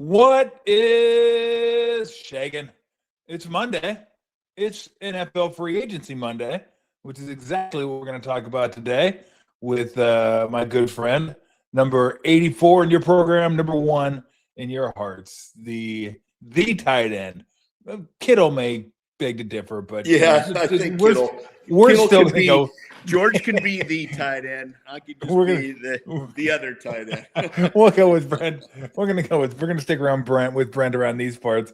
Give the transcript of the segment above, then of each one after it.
What is shagging? It's Monday. It's NFL Free Agency Monday, which is exactly what we're going to talk about today with my good friend, number 84 in your program, number 1 in your hearts, the tight end. Kittle may beg to differ, but yeah, I think we're Kittle still could going to be go. George can be the tight end. I could just be the other tight end. We'll go with Brent. We're gonna stick around Brent around these parts.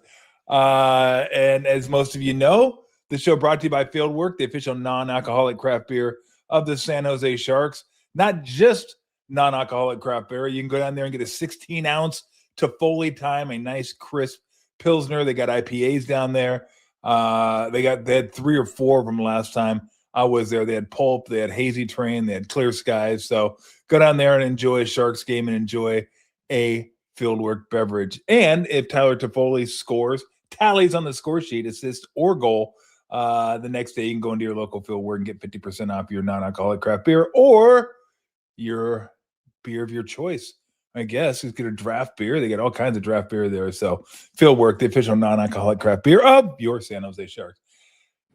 And as most of you know, the show brought to you by Fieldwork, the official non-alcoholic craft beer of the San Jose Sharks. Not just non-alcoholic craft beer. You can go down there and get a 16-ounce Toffoli time, a nice crisp Pilsner. They got IPAs down there. They had 3 or 4 of them last time I was there. They had Pulp, they had Hazy Train, they had Clear Skies. So go down there and enjoy a Sharks game and enjoy a Fieldwork beverage. And if Tyler Toffoli tallies on the score sheet, assist or goal, the next day you can go into your local Fieldwork and get 50% off your non-alcoholic craft beer or your beer of your choice. I guess you get a draft beer. They got all kinds of draft beer there. So Fieldwork, the official non-alcoholic craft beer of your San Jose Sharks.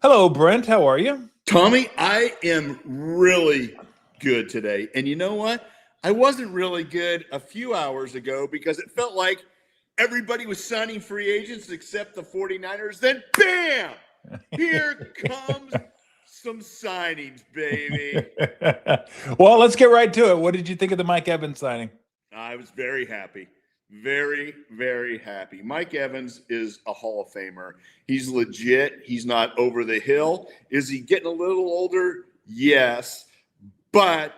Hello, Brent. How are you? Tommy, I am really good today. And you know what? I wasn't really good a few hours ago because it felt like everybody was signing free agents except the 49ers. Then, bam! Here comes some signings, baby. Well, let's get right to it. What did you think of the Mike Evans signing? I was very happy. Very, very happy. Mike Evans is a Hall of Famer. He's legit. He's not over the hill. Is he getting a little older? Yes. But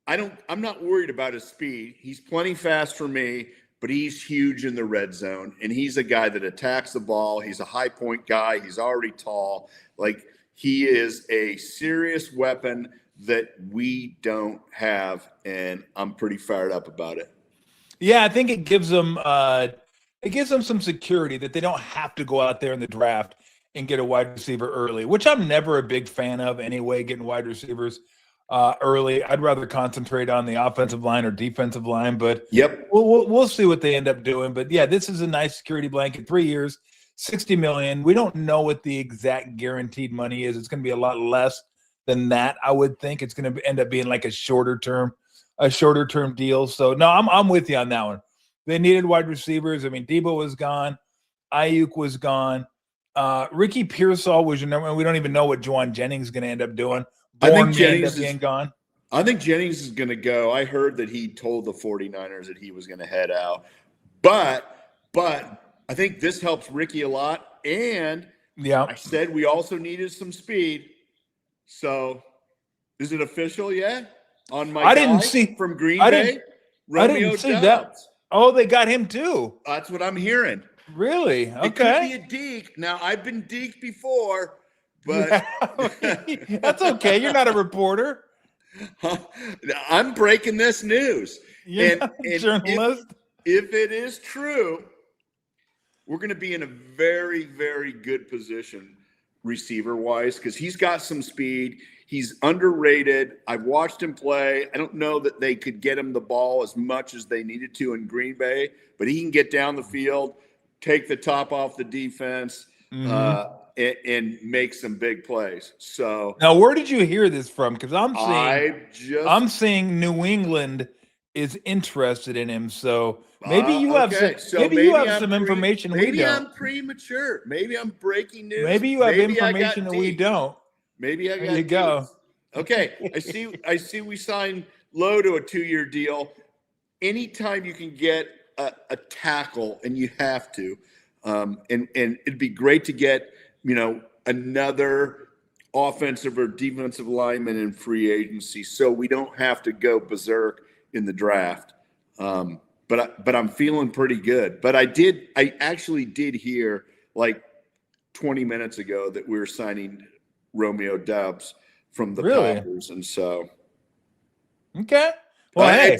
I'm not worried about his speed. He's plenty fast for me, but he's huge in the red zone. And he's a guy that attacks the ball. He's a high point guy. He's already tall. Like, he is a serious weapon that we don't have, and I'm pretty fired up about it. Yeah, I think it gives them some security that they don't have to go out there in the draft and get a wide receiver early, which I'm never a big fan of anyway, getting wide receivers early. I'd rather concentrate on the offensive line or defensive line, but yep, we'll see what they end up doing. But yeah, this is a nice security blanket. 3 years, $60 million. We don't know what the exact guaranteed money is. It's going to be a lot less than that. I would think it's going to end up being like a shorter term deal. So no, I'm with you on that one. They needed wide receivers. I mean, Debo was gone. Ayuk was gone. Ricky Pearsall was your number. We don't even know what Juwan Jennings is going to end up doing. I think Jennings is being gone. I think Jennings is going to go. I heard that he told the 49ers that he was going to head out. But I think this helps Ricky a lot. And yeah, I said we also needed some speed. So is it official yet? On my from Green Bay, Romeo I didn't see that. Oh, they got him too. That's what I'm hearing. Really? Okay. It could be a deke. Now, I've been deked before, but that's okay. You're not a reporter. I'm breaking this news. You're not a journalist. If it is true, we're going to be in a very, very good position receiver-wise because he's got some speed. He's underrated. I've watched him play. I don't know that they could get him the ball as much as they needed to in Green Bay, but he can get down the field, take the top off the defense, and make some big plays. So now, where did you hear this from? Because I'm seeing New England is interested in him. So maybe you have some information we don't. Maybe I'm premature. Maybe I'm breaking news. Maybe you have information that we don't. Maybe I got there you go. Okay, I see we signed Lowe to a 2-year deal. Anytime you can get a tackle, and you have to, and it'd be great to get, another offensive or defensive lineman in free agency so we don't have to go berserk in the draft. But I'm feeling pretty good. But I actually did hear like 20 minutes ago that we were signing Romeo Doubs from the Packers, and so okay. Well,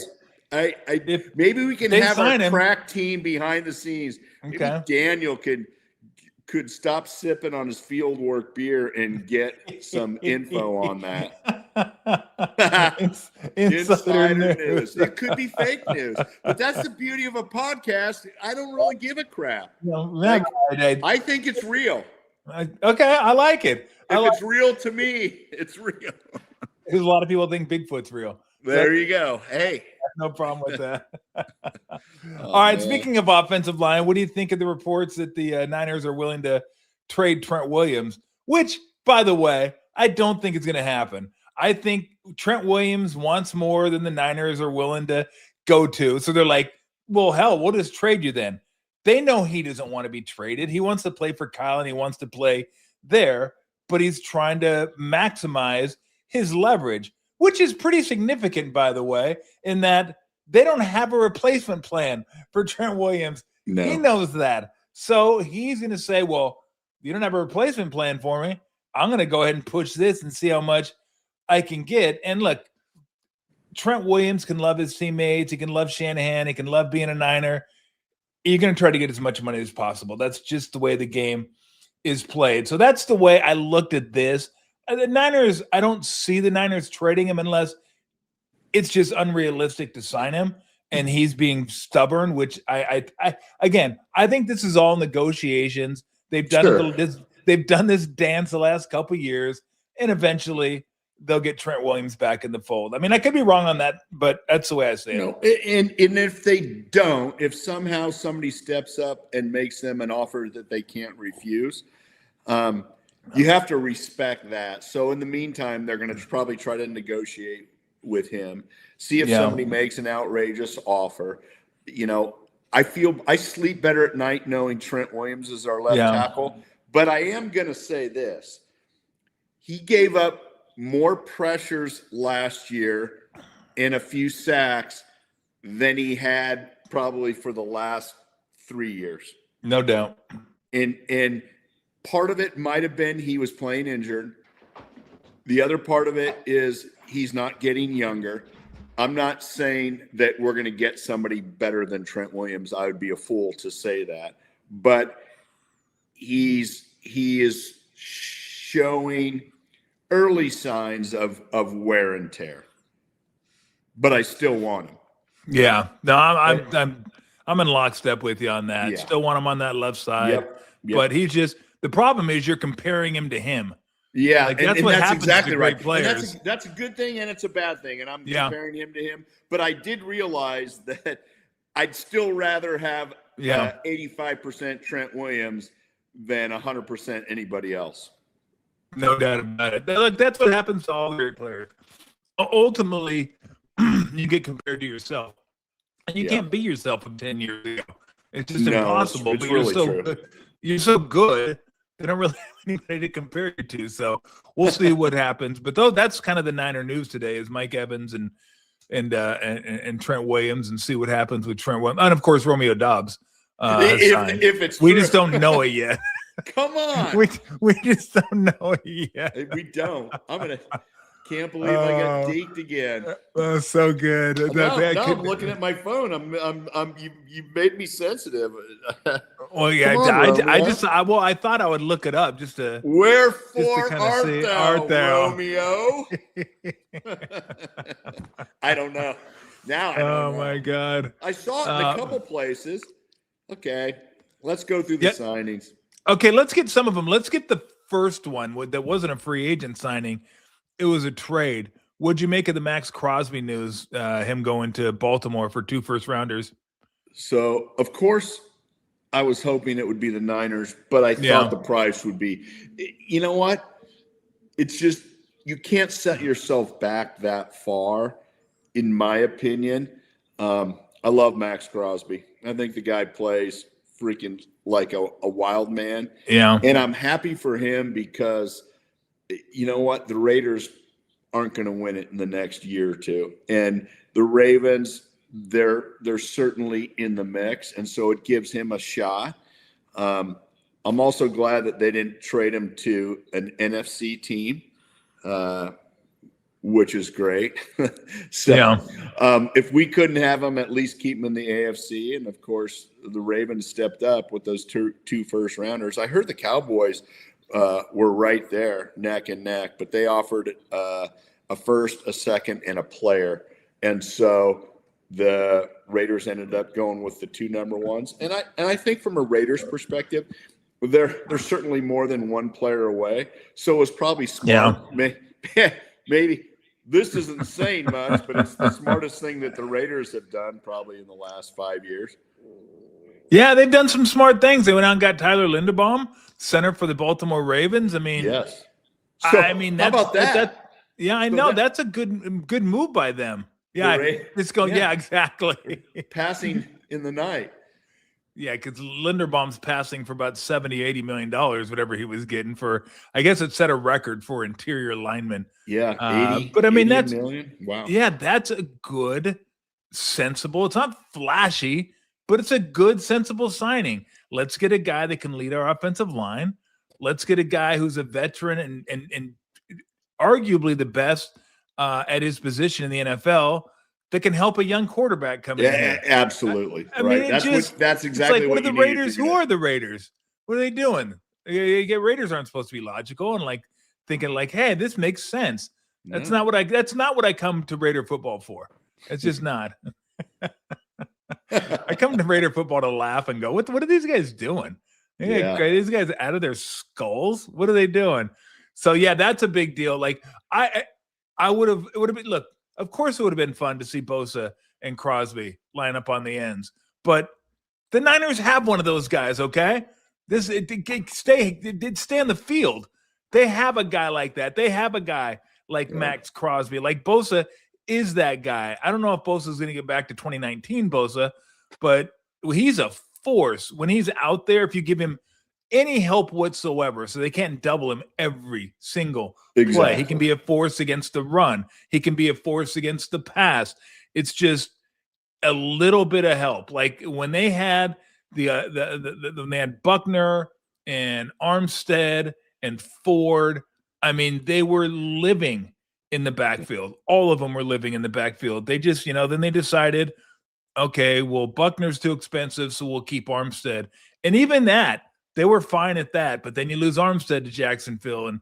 maybe we can have our crack team behind the scenes. Maybe Daniel could stop sipping on his Fieldwork beer and get some info on that. Insider news. It could be fake news, but that's the beauty of a podcast. I don't really give a crap. I think it's real. Okay, I like it. It's real to me, it's real. Because a lot of people think Bigfoot's real. There you go. Hey, no problem with that. All right. Man. Speaking of offensive line, what do you think of the reports that the Niners are willing to trade Trent Williams? Which, by the way, I don't think it's going to happen. I think Trent Williams wants more than the Niners are willing to go to. So they're like, well, hell, we'll just trade you then. They know he doesn't want to be traded. He wants to play for Kyle and he wants to play there, but he's trying to maximize his leverage, which is pretty significant, by the way, in that they don't have a replacement plan for Trent Williams. No. He knows that. So he's going to say, well, you don't have a replacement plan for me. I'm going to go ahead and push this and see how much I can get. And look, Trent Williams can love his teammates. He can love Shanahan. He can love being a Niner. You're going to try to get as much money as possible. That's just the way the game is played. So that's the way I looked at this. The Niners, I don't see the Niners trading him unless it's just unrealistic to sign him and he's being stubborn, which I think this is all negotiations. They've done they've done this dance the last couple of years, and eventually they'll get Trent Williams back in the fold. I mean, I could be wrong on that, but that's the way I say it. And if they don't, if somehow somebody steps up and makes them an offer that they can't refuse, you have to respect that. So in the meantime, they're going to probably try to negotiate with him, see if somebody makes an outrageous offer. You know, I sleep better at night knowing Trent Williams is our left tackle. But I am going to say this. He gave up more pressures last year and a few sacks than he had probably for the last 3 years. No doubt. And part of it might have been he was playing injured. The other part of it is he's not getting younger. I'm not saying that we're going to get somebody better than Trent Williams. I would be a fool to say that. But he is showing early signs of wear and tear. But I still want him. Yeah. No, I'm in lockstep with you on that. Yeah. Still want him on that left side. Yep. But he's just the problem is you're comparing him to him. Yeah, like that's what happens exactly to great players. That's a good thing and it's a bad thing. And I'm comparing him to him. But I did realize that I'd still rather have 85% Trent Williams than 100% anybody else. No doubt about it. Look, that's what happens to all great players. Ultimately, you get compared to yourself. And you can't be yourself from 10 years ago. It's just impossible. It's really true. You're so good. They don't really have anybody to compare you to. So we'll see what happens. But that's kind of the Niner news today is Mike Evans and Trent Williams, and see what happens with Trent Williams. And of course, Romeo Doubs. If it's we true. just don't know it yet. Come on. We just don't know it yet. We don't. Can't believe I got deked again. So good. I'm looking at my phone. You made me sensitive. Well, yeah, I thought I would look it up just to. Wherefore art thou, Romeo? I don't know. Now I don't know. Oh my God! I saw it in a couple places. Okay, let's go through the signings. Okay, let's get some of them. Let's get the first one that wasn't a free agent signing. It was a trade. What'd you make of the Max Crosby news, him going to Baltimore for 2 first-rounders? So, of course, I was hoping it would be the Niners, but I thought the price would be. You know what? It's just you can't set yourself back that far, in my opinion. I love Max Crosby. I think the guy plays freaking like a wild man. Yeah. And I'm happy for him because – you know what? The Raiders aren't going to win it in the next year or two. And the Ravens, they're certainly in the mix. And so it gives him a shot. I'm also glad that they didn't trade him to an NFC team, which is great. If we couldn't have him, at least keep him in the AFC. And, of course, the Ravens stepped up with those two first-rounders. I heard the Cowboys – were right there, neck and neck, but they offered a first, a second, and a player. And so the Raiders ended up going with the 2 number ones. And I think from a Raiders perspective, they're certainly more than one player away. So it was probably smart. Yeah. Maybe this isn't saying much, but it's the smartest thing that the Raiders have done probably in the last 5 years. Yeah, they've done some smart things. They went out and got Tyler Linderbaum, center for the Baltimore Ravens. I mean, yes. So I mean, how about that? Yeah, I know that's a good move by them. Yeah, it's going. Yeah, exactly. Passing in the night. Yeah, because Linderbaum's passing for about $70-80 million, whatever he was getting for. I guess it set a record for interior linemen. Yeah, 80. But I mean, 80 that's million. Wow. Yeah, that's a good, sensible. It's not flashy, but it's a good, sensible signing. Let's get a guy that can lead our offensive line. Let's get a guy who's a veteran and arguably the best at his position in the NFL that can help a young quarterback come in. Yeah, absolutely. I mean, that's exactly like, what are the Raiders? Who are the Raiders? What are they doing? Raiders aren't supposed to be logical and like thinking like, hey, this makes sense. That's not what I come to Raider football for. It's just not. I come to Raider football to laugh and go, what are these guys doing? These guys out of their skulls. What are they doing? So yeah, that's a big deal. Like it would have been, look, of course it would have been fun to see Bosa and Crosby line up on the ends, but the Niners have one of those guys. Okay, stay on the field. They have a guy like that. They have a guy like Max Crosby, like Bosa is that guy. I don't know if Bosa is going to get back to 2019 Bosa, but he's a force when he's out there. If you give him any help whatsoever, so they can't double him every single play. He can be a force against the run. He can be a force against the pass. It's just a little bit of help. Like when they had when they had Buckner and Armstead and Ford, I mean, they were living in the backfield. All of them were living in the backfield. They just, then they decided, okay, well, Buckner's too expensive, so we'll keep Armstead. And even that, they were fine at that. But then you lose Armstead to Jacksonville, and,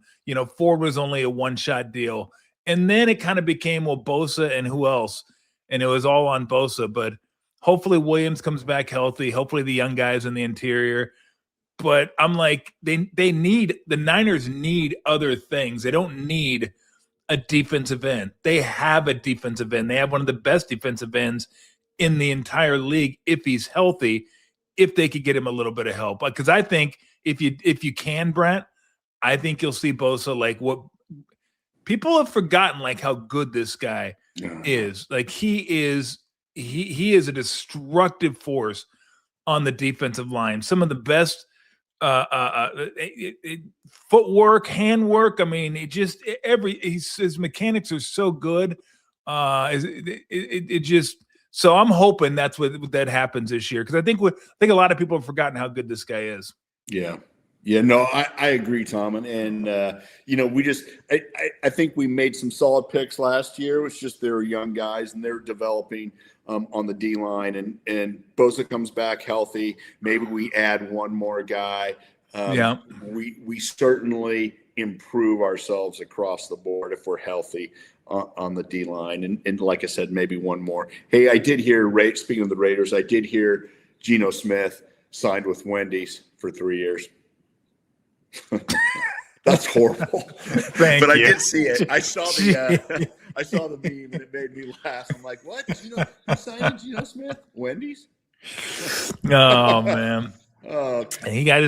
Ford was only a one-shot deal. And then it kind of became, well, Bosa and who else? And it was all on Bosa. But hopefully Williams comes back healthy. Hopefully the young guys in the interior. But I'm like, the Niners need other things. They don't need a defensive end. They have a defensive end. They have one of the best defensive ends in the entire league if he's healthy, if they could get him a little bit of help. Because I think if you can, Brent, I think you'll see Bosa like what people have forgotten, like how good this guy is. Like he is a destructive force on the defensive line. Some of the best footwork, handwork. I mean, his mechanics are so good. So I'm hoping that's what that happens this year, because I think a lot of people have forgotten how good this guy is. Yeah. No, I agree, Tom, and I think we made some solid picks last year. It was just they were young guys and they're developing on the D line, and Bosa comes back healthy. Maybe we add one more guy. We certainly improve ourselves across the board if we're healthy on the D line, and like I said, maybe one more. Hey, I did hear, speaking of the Raiders, I did hear Geno Smith signed with Wendy's for 3 years. That's horrible. But I did see it. I saw the meme and it made me laugh. I'm like, what? You signed Geno Smith? Wendy's? Oh man. Oh, he got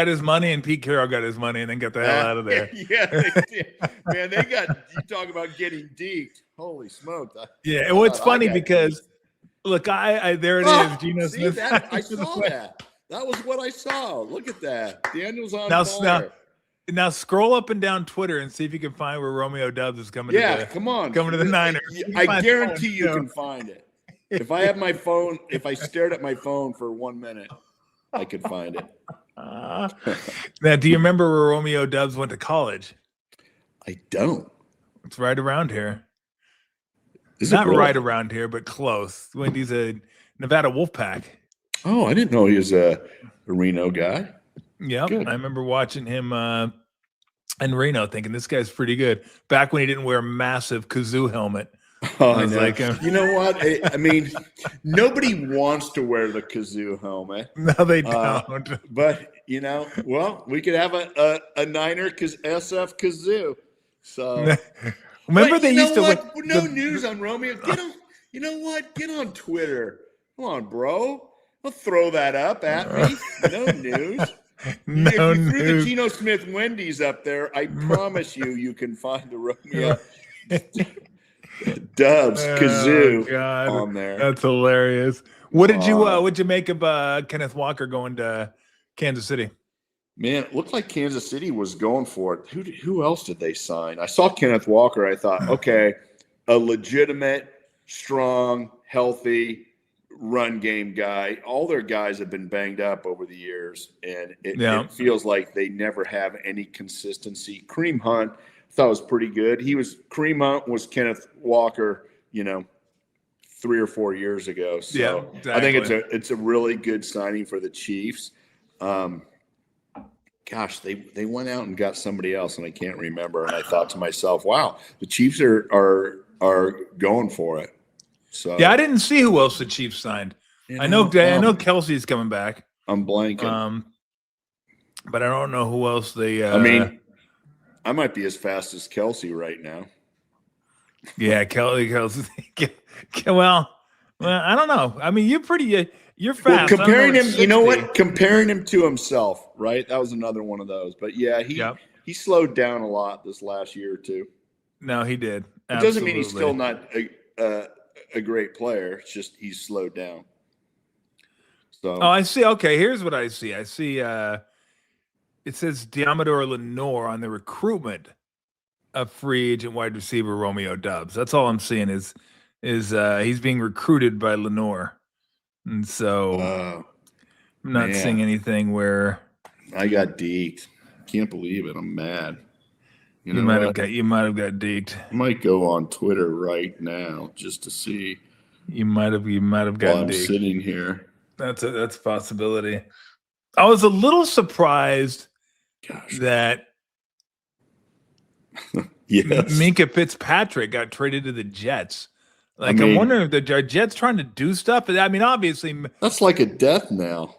his money, and Pete Carroll got his money, and then got the hell out of there. Yeah, they did. Man, you talk about getting deked. Holy smoke. Yeah, and what's funny because look, there it is, Geno Smith. I saw that. That was what I saw. Look at that. Daniel's on fire. Now scroll up and down Twitter and see if you can find where Romeo Doubs is coming. Come on, coming to the Niners. I guarantee you can find it. If I have my phone, if I stared at my phone for 1 minute, I could find it. Now, do you remember where Romeo Doubs went to college? I don't. It's right around here. Is Not it really? right around here, but close. Wendy's a Nevada Wolfpack. Oh, I didn't know he was a Reno guy. Yep. Good. I remember watching him in Reno thinking this guy's pretty good. Back when he didn't wear a massive kazoo helmet. Oh, I was know. like, You know what? I mean, nobody wants to wear the kazoo helmet. no, they don't. But well, we could have a Niner SF kazoo. So Remember they used to what? No news on Romeo. Get on. You know what? Get on Twitter. Come on, bro. Don't throw that up at me. No news. No if you news. threw the Geno Smith Wendy's up there, I promise you can find the Romeo Dubs kazoo on there. That's hilarious. What did you make of Kenneth Walker going to Kansas City? Man, it looked like Kansas City was going for it. Who else did they sign? I saw Kenneth Walker. I thought, okay, a legitimate, strong, healthy run game guy. All their guys have been banged up over the years, and it feels like they never have any consistency. Kareem Hunt, I thought was pretty good. Kareem Hunt was Kenneth Walker, 3 or 4 years ago. So yeah, exactly. I think it's a really good signing for the Chiefs. Gosh, they went out and got somebody else, and I can't remember. And I thought to myself, wow, the Chiefs are going for it. So yeah, I didn't see who else the Chiefs signed. I know Kelsey's coming back. I'm blanking. But I don't know who else they. I mean, I might be as fast as Kelsey right now. Yeah, Kelsey. Well, I don't know. I mean, you're pretty. You're fast. Well, comparing him, you know what? Comparing him to himself, right? That was another one of those. But yeah, he slowed down a lot this last year or two. No, he did. It doesn't mean he's still not a great player. It's just he's slowed down. So I see. Okay, here's what I see. I see it says Diamador Lenore on the recruitment of free agent wide receiver Romeo Doubs. That's all I'm seeing is he's being recruited by Lenore. And so I'm not seeing anything where I got deked. Can't believe it. I'm mad. You might have got deked. I might go on Twitter right now just to see. You might have gotten deked. I'm sitting here. That's a possibility. I was a little surprised that Minkah Fitzpatrick got traded to the Jets. Like, I'm wondering if the Jets trying to do stuff. I mean, obviously, that's like a death now.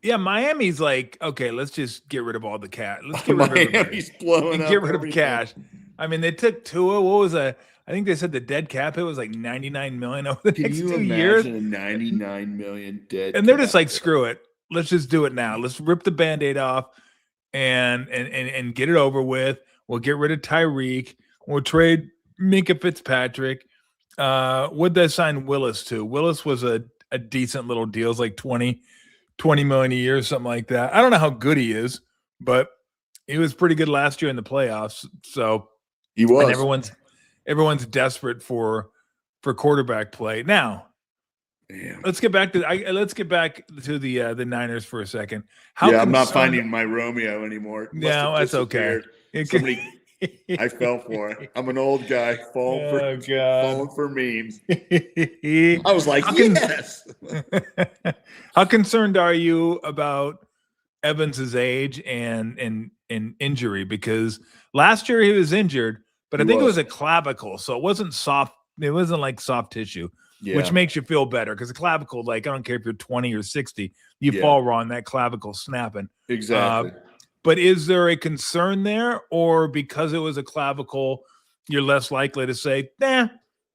Yeah, Miami's like, okay, let's just get rid of all the cash. Let's get rid of Miami's blowing up. Get rid of cash. I mean, they took Tua. What was I think they said the dead cap hit was like $99 million over the next 2 years. Can you imagine a $99 million dead? And they're just like, screw it. Let's just do it now. Let's rip the Band-Aid off and get it over with. We'll get rid of Tyreek. We'll trade Minkah Fitzpatrick. What'd they sign Willis to? Willis was a decent little deal. It's like $20 million a year, something like that. I don't know how good he is, but he was pretty good last year in the playoffs. So he was. And everyone's desperate for quarterback play. Now, let's get back to the Niners for a second. I'm not finding my Romeo anymore. No, that's okay. Somebody, I fell for it. I'm an old guy falling for memes. I was like, yes. How concerned are you about Evans's age and injury? Because last year he was injured, but I think it was a clavicle, so it wasn't soft. It wasn't like soft tissue, which makes you feel better. Because a clavicle, like, I don't care if you're 20 or 60, you fall wrong, that clavicle snapping. Exactly. But is there a concern there, or because it was a clavicle, you're less likely to say,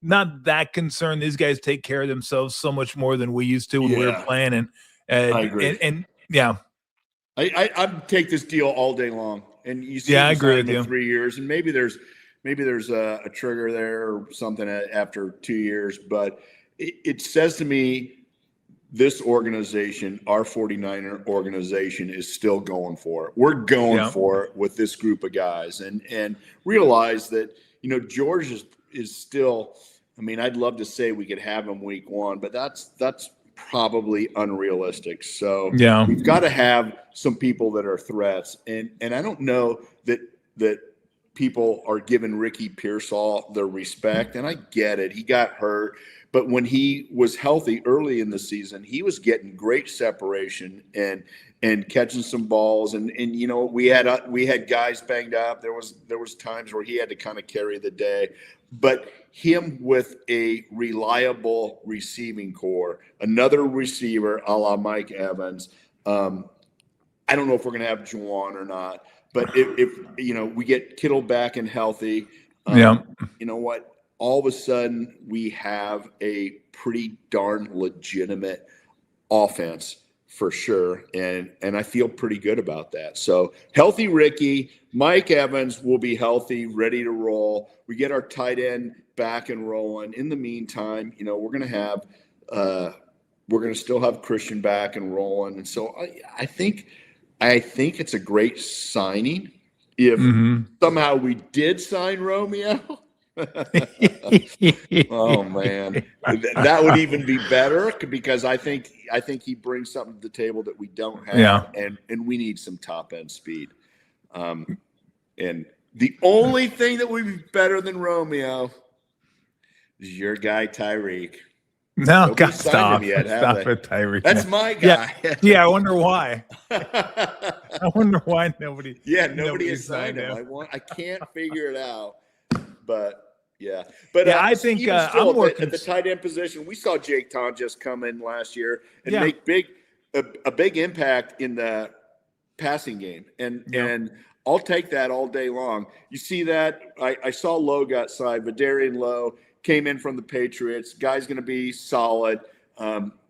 not that concerned. These guys take care of themselves so much more than we used to when we were playing. And I agree. And I'd take this deal all day long. And you see, I agree with you. 3 years, and maybe there's a trigger there or something after 2 years. But it says to me, this organization, our 49er organization, is still going for it. We're going for it with this group of guys, and realize that, George is still, I mean, I'd love to say we could have him week 1, but that's probably unrealistic. So we've got to have some people that are threats. And I don't know that people are giving Ricky Pearsall the respect, and I get it. He got hurt, but when he was healthy early in the season, he was getting great separation and catching some balls. And we had guys banged up. There was times where he had to kind of carry the day, but him with a reliable receiving core, another receiver a la Mike Evans. I don't know if we're going to have Juwan or not. But if we get Kittle back and healthy, you know what? All of a sudden we have a pretty darn legitimate offense for sure, and I feel pretty good about that. So healthy Ricky, Mike Evans will be healthy, ready to roll. We get our tight end back and rolling. In the meantime, we're going to still have Christian back and rolling, and so I think it's a great signing. If somehow we did sign Romeo, oh man, that would even be better, because I think he brings something to the table that we don't have, and we need some top end speed. And the only thing that would be better than Romeo is your guy Tyreek. No, God, stop it, Tyreek. That's my guy. Yeah, I wonder why. I wonder why nobody. Yeah, nobody has signed him. I can't figure it out. But yeah, I think still, at the tight end position, we saw Jake Tonjes come in last year and make a big impact in the passing game, and I'll take that all day long. You see that? I saw Lowe got signed, but Darian Lowe came in from the Patriots. Guy's going to be solid.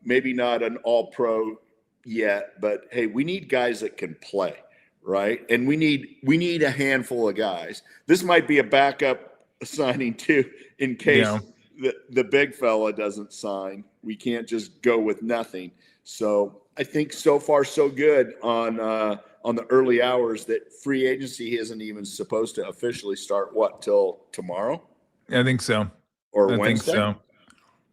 Maybe not an all-pro yet, but hey, we need guys that can play, right? And we need a handful of guys. This might be a backup signing too, in case the big fella doesn't sign. We can't just go with nothing. So I think so far so good on the early hours that free agency isn't even supposed to officially start till tomorrow. I think so. Or I Wednesday? think so.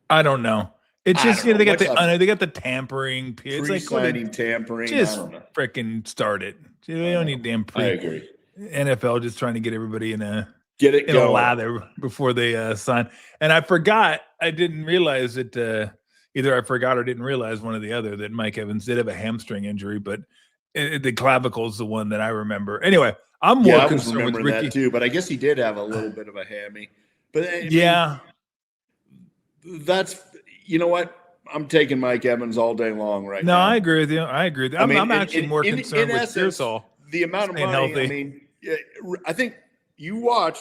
I don't know. It's just they got the tampering. It's like pre-signing tampering. Just freaking start it. They don't need damn pre. I agree. NFL just trying to get everybody in a lather before they sign. And I forgot. I didn't realize that either I forgot or didn't realize one or the other that Mike Evans did have a hamstring injury, but the clavicle is the one that I remember. Anyway, I'm more concerned with Ricky that too. But I guess he did have a little bit of a hammy. But that's, you know what? I'm taking Mike Evans all day long now. No, I agree with you. I'm actually more concerned with Pearsall. The amount of money, healthy. I mean, I think you watch,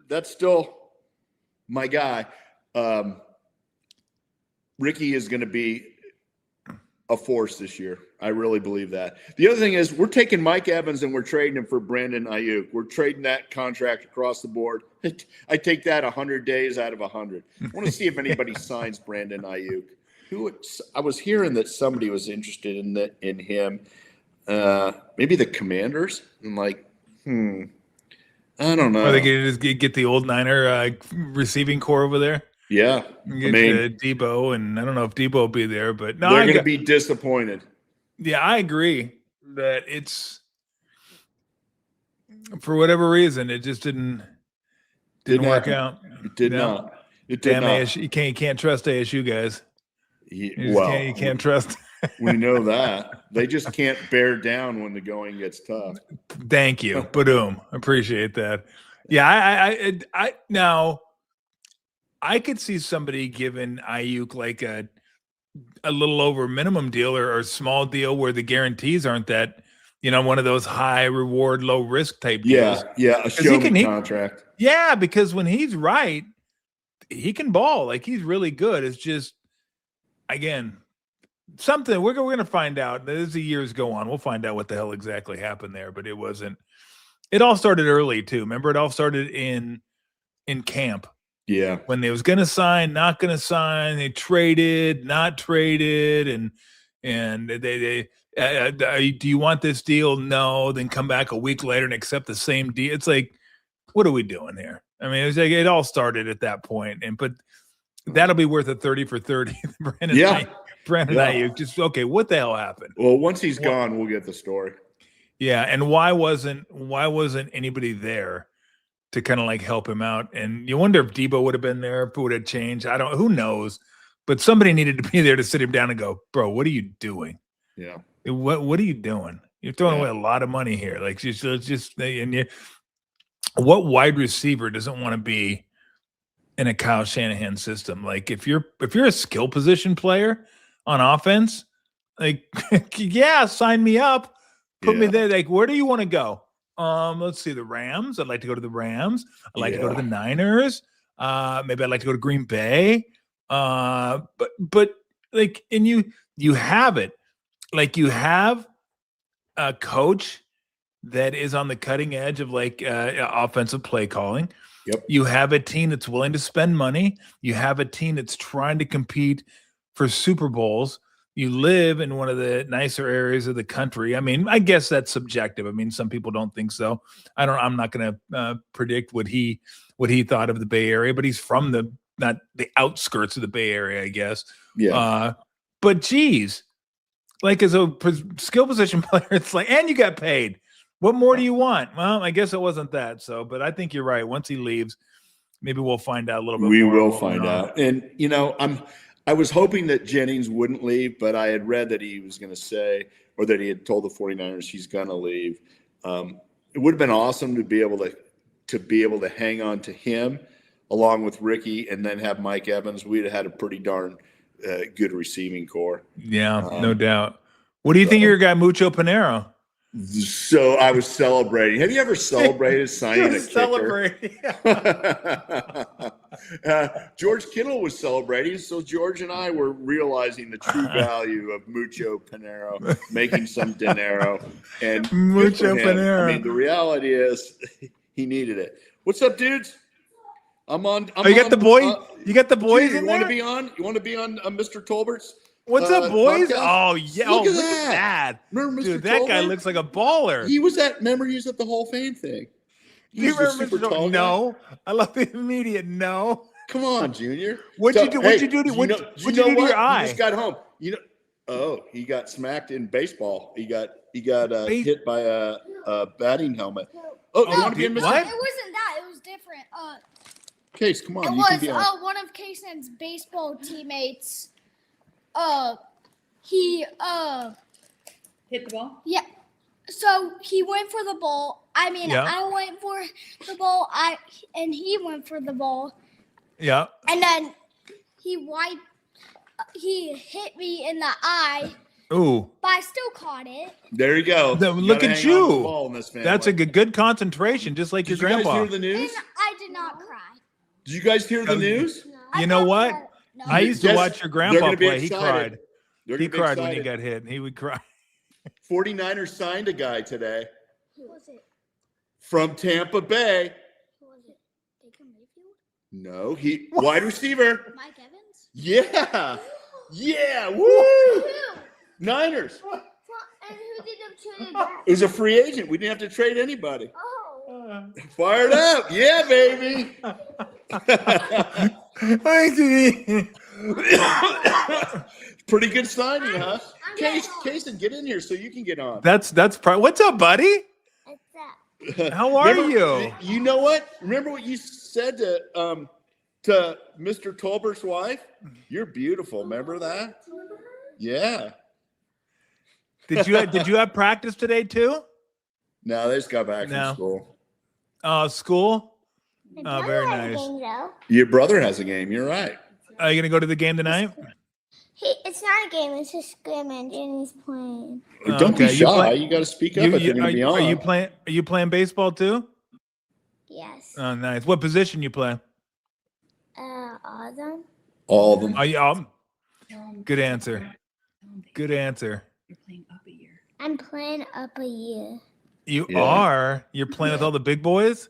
that's still my guy. Ricky is going to be a force this year. I really believe that. The other thing is we're taking Mike Evans and we're trading him for Brandon Ayuk. We're trading that contract across the board. I take that 100 days out of 100. I want to see if anybody signs Brandon Ayuk. I was hearing that somebody was interested in him. Maybe the Commanders. I'm like, I don't know. Are they going to get the old Niner receiving core over there? Yeah. Get Debo, and I don't know if Debo will be there, but no, they're going to be disappointed. Yeah, I agree that it's for whatever reason it just didn't work out. It did not. It did Damn not. ASU, you can't trust ASU guys. You can't trust. We know that they just can't bear down when the going gets tough. Thank you, Badoom. Appreciate that. Yeah, I now I could see somebody giving Ayuk like a little over minimum deal or a small deal where the guarantees aren't that, one of those high reward, low risk type deals. Yeah, a show me contract. Yeah, because when he's right, he can ball. Like, he's really good. It's just, again, something we're going to find out as the years go on. We'll find out what the hell exactly happened there, but it wasn't. It all started early too. Remember, it all started in camp. Yeah. When they was going to sign, not going to sign, they traded, not traded. And they do you want this deal? No. Then come back a week later and accept the same deal. It's like, what are we doing here? I mean, it was like, it all started at that point. But that'll be worth a 30 for 30. Brandon Ayuk, just, okay, what the hell happened? Well, once he's gone, we'll get the story. Yeah. And why wasn't anybody there to kind of like help him out. And you wonder if Debo would have been there, if it would have changed. Who knows? But somebody needed to be there to sit him down and go, bro, what are you doing? Yeah. What are you doing? You're throwing away a lot of money here. Like what wide receiver doesn't want to be in a Kyle Shanahan system? Like if you're a skill position player on offense, like sign me up, put me there. Like where do you want to go? Let's see, the Rams. I'd like to go to the Rams. I'd like to go to the Niners. Maybe I'd like to go to Green Bay. But like, and you have it. Like you have a coach that is on the cutting edge of like offensive play calling. Yep. You have a team that's willing to spend money. You have a team that's trying to compete for Super Bowls. You live in one of the nicer areas of the country. I mean, I guess that's subjective. I mean, some people don't think so. I'm not going to predict what he thought of the Bay Area, but he's from not the outskirts of the Bay Area, I guess. Yeah. But geez, like as a skill position player, it's like, and you got paid. What more do you want? Well, I guess it wasn't that. So, but I think you're right. Once he leaves, maybe we'll find out a little bit more. We will find out. And, I was hoping that Jennings wouldn't leave, but I had read that he was going to say, or that he had told the 49ers he's going to leave. It would have been awesome to be able to hang on to him along with Ricky and then have Mike Evans. We'd have had a pretty darn good receiving core. Yeah, no doubt. What do you think of your guy, Mucho Pinero? So I was celebrating. Have you ever celebrated signing a kicker? George Kittle was celebrating, so George and I were realizing the true value of Mucho Pinero, making some dinero. And Mucho Pinero. I mean, the reality is he needed it. What's up, dudes? I'm on. You got the boys. You got the boys dude, in you there. Want to be on Mr. Tolbert's? What's up, boys? Podcast? Oh yeah! Look at that! Remember Mr. Dude, that Tolbert? guy looks like a baller. He was at the Hall of Fame thing. Do you remember Mr. Tolbert? No, I love the immediate no. Come on, Junior. What'd you do? What'd you do to your eye? He just got home. He got smacked in baseball. He got hit by a batting helmet. Oh, you want to be in Mr. It wasn't that. It was different. Case, come on. It was one of Kasen's baseball teammates. He hit the ball? Yeah. So he went for the ball. I mean, I went for the ball. And he went for the ball. Yeah. And then he hit me in the eye. Ooh. But I still caught it. There you go. Look at you. That's a good concentration, just like your grandpa. Did you guys hear the news? And I did not cry. Did you guys hear the news? No. You know what? No. I used to watch your grandpa play. He cried. He cried when he got hit. He would cry. 49ers signed a guy today. Who was it? From Tampa Bay. Who was it? Baker Mayfield? No, wide receiver. Mike Evans? Yeah. Yeah. Woo! Who? Niners. And who did them trade? It was a free agent. We didn't have to trade anybody. Oh. Fired up. Yeah, baby. Pretty good signing, huh? Kason, get in here so you can get on. That's what's up, buddy? What's that? How are you? You know what? Remember what you said to Mr. Tolbert's wife? You're beautiful. Remember that? Yeah. Did you have practice today too? No, they just got back from school. School? Oh, very nice. Your brother has a game. You're right. Are you gonna go to the game tonight? It's not a game. It's just scrimmage, and he's playing. Don't be shy. You got to speak up if you're going to be on. Are you playing baseball too? Yes. Oh, nice. What position you play? All of them. All of them. Are you? Good answer. Good answer. You're playing up a year. I'm playing up a year. You are. You're playing with all the big boys.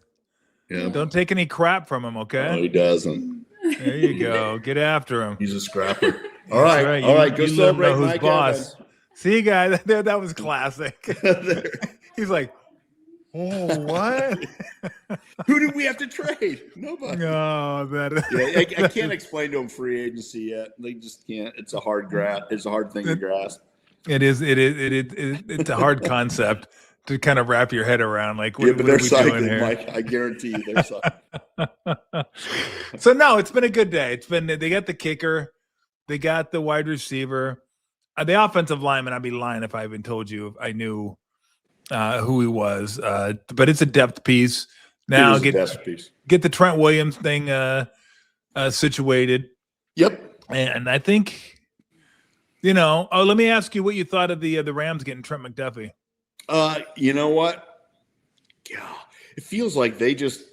Yeah. Don't take any crap from him, okay? No, he doesn't. There you go. Get after him. He's a scrapper. All right. All right. Go celebrate Mike Evans. See you guys. That was classic. He's like, oh, what? Who did we have to trade? Nobody. No, I can't explain to them free agency yet. They just can't. It's a hard grasp. It's a hard thing to grasp. It is. It's a hard concept to kind of wrap your head around. Like, Yeah, what, but what are they're we doing cycling, here? Mike. I guarantee you they're cycling. So no, it's been a good day. They got the kicker, they got the wide receiver, the offensive lineman. I'd be lying if I even told you if I knew who he was. But it's a depth piece. Now It is a depth piece. Get the Trent Williams thing situated. Yep. And I think, let me ask you what you thought of the Rams getting Trent McDuffie. You know what? Yeah, it feels like they just,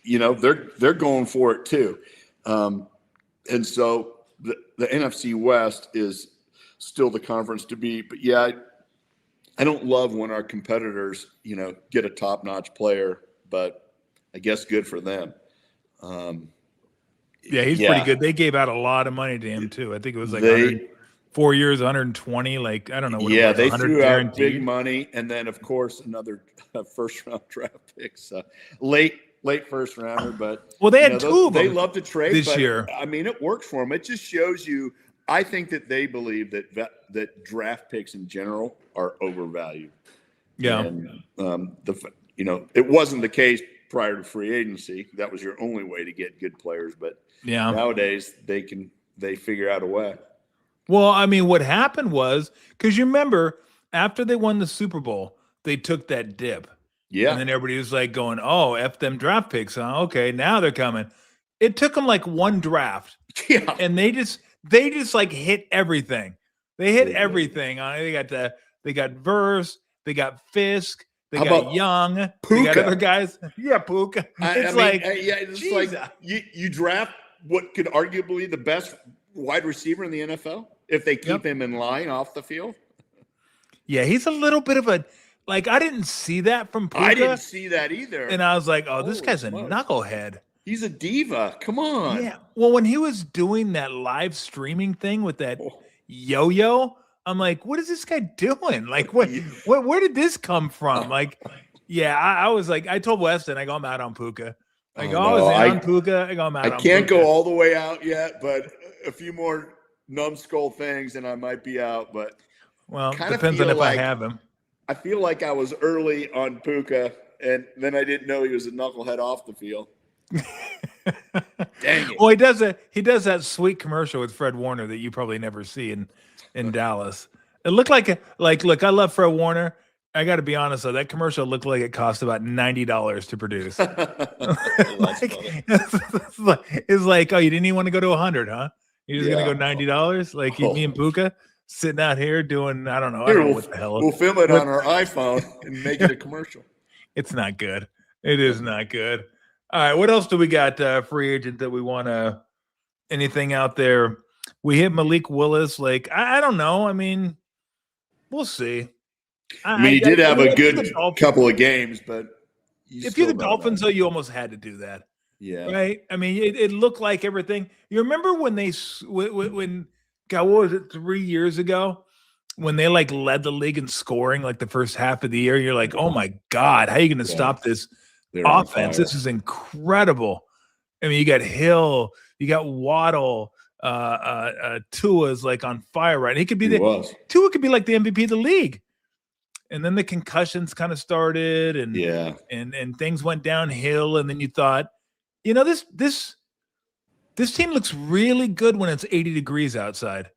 they're going for it too. And so the NFC West is still the conference to beat. But yeah, I don't love when our competitors, get a top-notch player, but I guess good for them. Yeah, he's pretty good. They gave out a lot of money to him too. I think it was like 4 years, 120. Like, I don't know what it was. They threw guaranteed. out big money, and then of course another first-round draft picks, late first rounder. But they had two of them. They love to trade this year. I mean, it works for them. It just shows you. I think that they believe that draft picks in general are overvalued. Yeah, and it wasn't the case prior to free agency. That was your only way to get good players. But nowadays they figure out a way. Well, I mean, what happened was, because you remember after they won the Super Bowl, they took that dip. Yeah. And then everybody was like going, oh, F them draft picks. Huh? Okay, now they're coming. It took them like one draft. Yeah. And they just like hit everything. They hit everything. They got Verse, they got Fisk, they got Young, Puka. They got other guys. Yeah, Puka. It's like you draft what could arguably be the best wide receiver in the NFL if they keep him in line off the field. Yeah, he's a little bit of a I didn't see that from Puka. I didn't see that either. And I was like, oh, this guy's a knucklehead. He's a diva. Come on. Yeah. Well, when he was doing that live streaming thing with that yo-yo, I'm like, what is this guy doing? Like, where did this come from? Like, yeah, I was like, I told Weston, I go, I'm out on Puka. Like, on Puka. I go, I'm out on Puka. I can't go all the way out yet, but a few more numbskull things and I might be out. But depends on if I have him. I feel like I was early on Puka, and then I didn't know he was a knucklehead off the field. Dang it. Well, he does that sweet commercial with Fred Warner that you probably never see in Dallas. It looked look, I love Fred Warner. I got to be honest though, that commercial looked like it cost about $90 to produce. It's like, oh, you didn't even want to go to 100, huh? You're just gonna go $90? Like me and Puka sitting out here doing, I don't know what the hell. We'll film it on our iPhone and make it a commercial. It's not good. It is not good. All right, what else do we got? Free agent that we want to? Anything out there? We hit Malik Willis. Like I don't know. I mean, we'll see. He did have a good couple of games, but if you're the Dolphins, though, you almost had to do that. Yeah. Right. I mean, it looked like everything. You remember when when God, what was it, 3 years ago? When they led the league in scoring the first half of the year, you're like, oh my God, how are you going to stop this offense? This is incredible. I mean, you got Hill, you got Waddle, Tua's on fire, right? He could be Tua could be the MVP of the league. And then the concussions kind of started and things went downhill. And then you thought, this team looks really good when it's 80 degrees outside.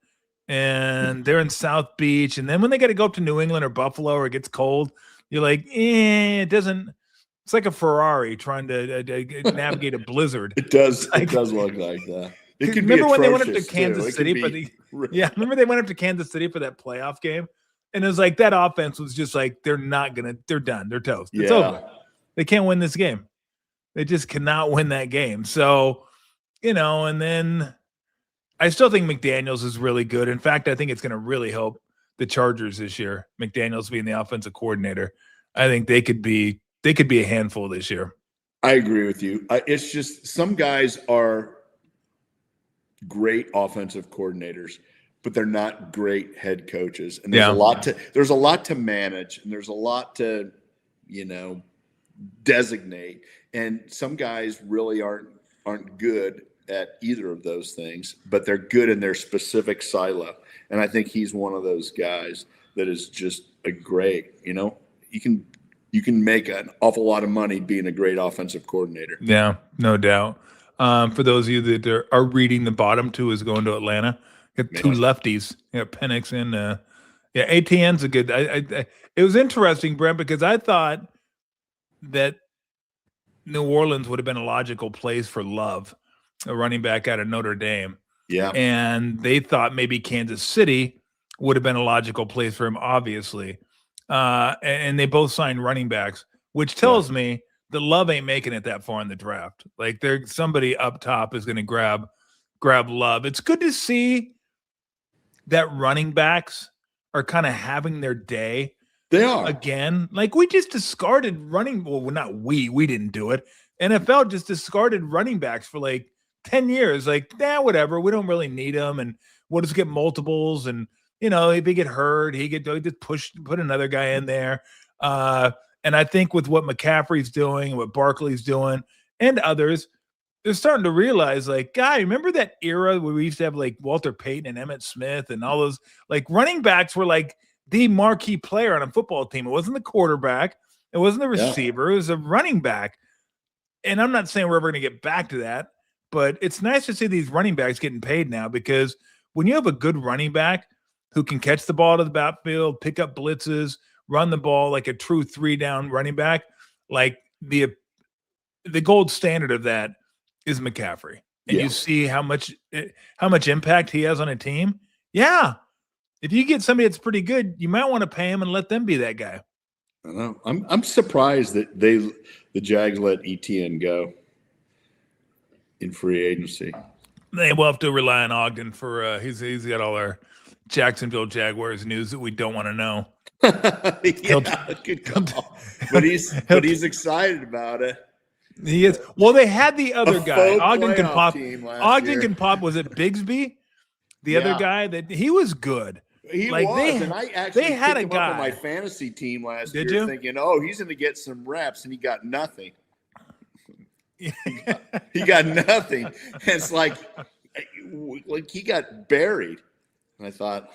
And they're in South Beach. And then when they got to go up to New England or Buffalo or it gets cold, you're like, it doesn't. It's like a Ferrari trying to navigate a blizzard. It does. It does look like that. It could remember be when they went up to Kansas City remember they went up to Kansas City for that playoff game, and it was like that offense was just like they're done. They're toast. It's over. They can't win this game. They just cannot win that game. So, and then I still think McDaniels is really good. In fact, I think it's going to really help the Chargers this year. McDaniels being the offensive coordinator, I think they could be a handful this year. I agree with you. It's just some guys are great offensive coordinators, but they're not great head coaches. And there's a lot to manage, and there's a lot to, designate. And some guys really aren't good at either of those things, but they're good in their specific silo. And I think he's one of those guys that is just a great, you can make an awful lot of money being a great offensive coordinator. Yeah, no doubt. For those of you that are reading, the bottom two is going to Atlanta. Got two lefties, Penix and ATN's a good. It was interesting, Brent, because I thought that New Orleans would have been a logical place for Love, a running back out of Notre Dame. Yeah, and they thought maybe Kansas City would have been a logical place for him, obviously. And they both signed running backs, which tells me that Love ain't making it that far in the draft. Like there's somebody up top is going to grab Love. It's good to see that running backs are kind of having their day. They are again. Like we just discarded running. Well, not we didn't do it. NFL just discarded running backs for like 10 years. Like, whatever. We don't really need them, and we'll just get multiples. And if he get hurt, he just put another guy in there. And I think with what McCaffrey's doing, what Barkley's doing, and others, they're starting to realize, like, guy, remember that era where we used to have like Walter Payton and Emmitt Smith and all those like running backs were like the marquee player on a football team. It wasn't the quarterback. It wasn't the receiver. It was a running back. And I'm not saying we're ever going to get back to that, but it's nice to see these running backs getting paid now, because when you have a good running back who can catch the ball to the backfield, pick up blitzes, run the ball like a true 3-down running back, like the gold standard of that is McCaffrey. And you see how much impact he has on a team. Yeah. If you get somebody that's pretty good, you might want to pay him and let them be that guy. I know. I'm surprised that the Jags let ETN go in free agency. They will have to rely on Ogden for he's got all our Jacksonville Jaguars news that we don't want to know. Good call. But he's excited about it. He is. Well, they had the other guy. Ogden can pop. Can pop. Was it Bigsby? The other guy that he was good. He was, and I actually had a guy on my fantasy team last year, thinking, he's going to get some reps, and he got nothing. he got nothing. And it's like he got buried. And I thought,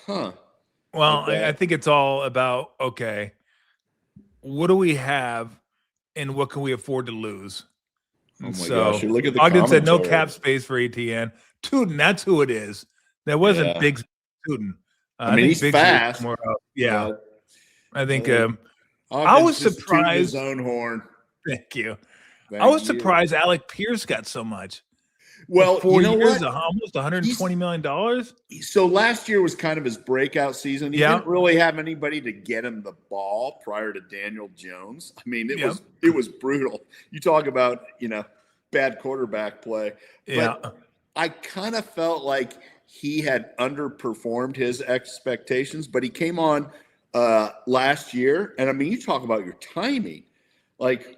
Well, I think it's all about, okay, what do we have and what can we afford to lose? Oh my gosh! You look at the Ogden said no cap space for ETN. Tootin, that's who it is. That wasn't Big Tootin. I mean, he's fast. I think I was surprised. His own horn. Thank you. I was surprised Alec Pierce got so much. Well, 4 years, almost $120 million. So last year was kind of his breakout season. He didn't really have anybody to get him the ball prior to Daniel Jones. I mean, it was brutal. You talk about, bad quarterback play. But I kind of felt like he had underperformed his expectations, but he came on last year. And I mean, you talk about your timing, like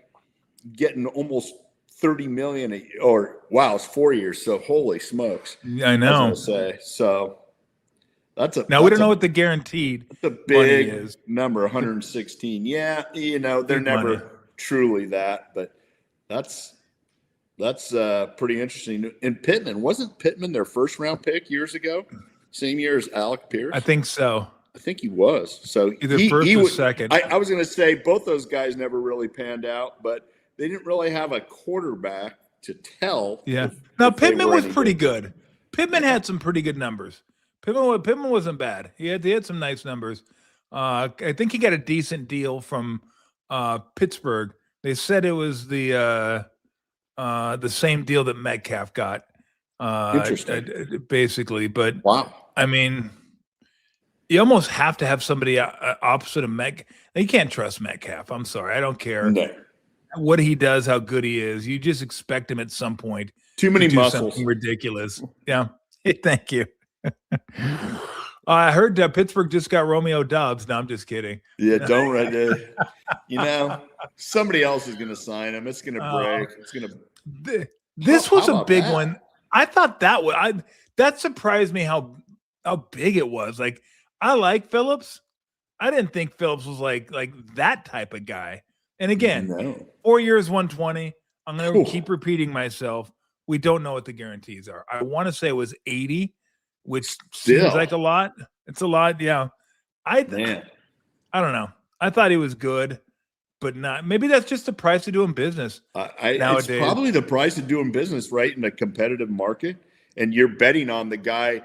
getting almost $30 million it's 4 years. So holy smokes. I know. I'll say. So we don't know what the guaranteed big is. Number, 116. Yeah. They're big never money. Truly that, but that's pretty interesting. And wasn't Pittman their first round pick years ago? Same year as Alec Pierce? I think so. I think he was. So either first or second. I was going to say both those guys never really panned out, but they didn't really have a quarterback to tell. Yeah. Now Pittman was pretty good. Pittman had some pretty good numbers. Pittman wasn't bad. He had some nice numbers. I think he got a decent deal from Pittsburgh. They said it was the same deal that Metcalf got. Interesting. Basically, but wow. I mean, you almost have to have somebody opposite of Metcalf. You can't trust Metcalf. I'm sorry. I don't care. No. What he does, how good he is. You just expect him at some point. Too many muscles. Something ridiculous. Yeah. Hey, thank you. I heard Pittsburgh just got Romeo Doubs. No, I'm just kidding. Yeah, don't. Somebody else is going to sign him. It's going to break. It's going to. This was a big one. I thought that surprised me how big it was. Like, I like Phillips. I didn't think Phillips was like that type of guy. And again, 4 years, 120. I'm going to keep repeating myself. We don't know what the guarantees are. I want to say it was 80, which seems like a lot. It's a lot. Yeah. I don't know. I thought he was good. but not. Maybe that's just the price of doing business nowadays. It's probably the price of doing business, right, in a competitive market, and you're betting on the guy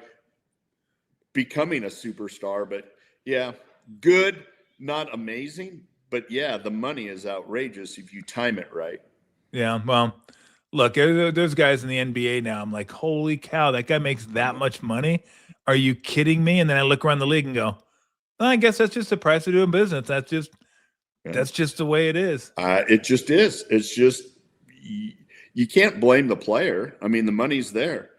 becoming a superstar. But yeah, good, not amazing, but yeah, the money is outrageous if you time it right. Yeah, well, look, there's guys in the NBA now. I'm like, holy cow, that guy makes that much money. Are you kidding me? And then I look around the league and go, well, I guess that's just the price of doing business. That's just the way it is. It just is. It's just you can't blame the player. I mean, the money's there.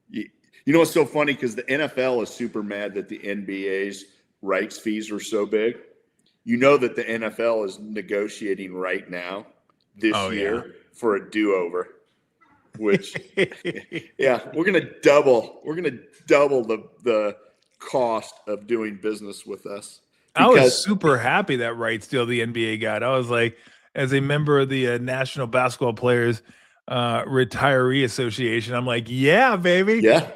You know what's so funny? Because the NFL is super mad that the NBA's rights fees are so big. You know that the NFL is negotiating right now this year for a do-over, which yeah, we're gonna double the cost of doing business with us. I was super happy that rights deal the NBA got. I was like, as a member of the National Basketball Players Retiree Association, I'm like, yeah, baby, yeah,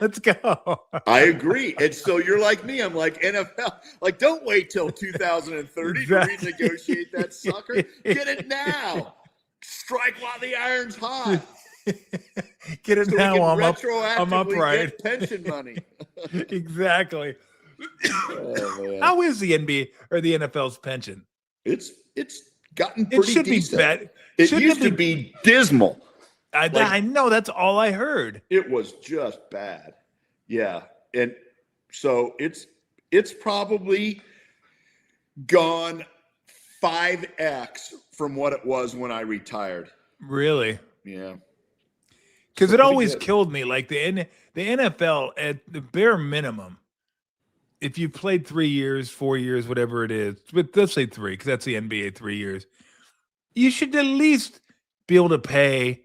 let's go. I agree. And so you're like me. I'm like, NFL, like, don't wait till 2030 to renegotiate that sucker. Get it now. Strike while the iron's hot. Get it so now. I'm upright. Get pension money. Exactly. Oh, how is the NBA or the NFL's pension? It's gotten pretty should decent. Be bad. It used to be dismal. I know, that's all I heard. It was just bad. Yeah. And so it's probably gone 5x from what it was when I retired. Really? Yeah. Because it always killed me. Like the NFL, at the bare minimum, if you played 3 years, 4 years, whatever it is, but let's say 3, because that's the NBA, 3 years, you should at least be able to pay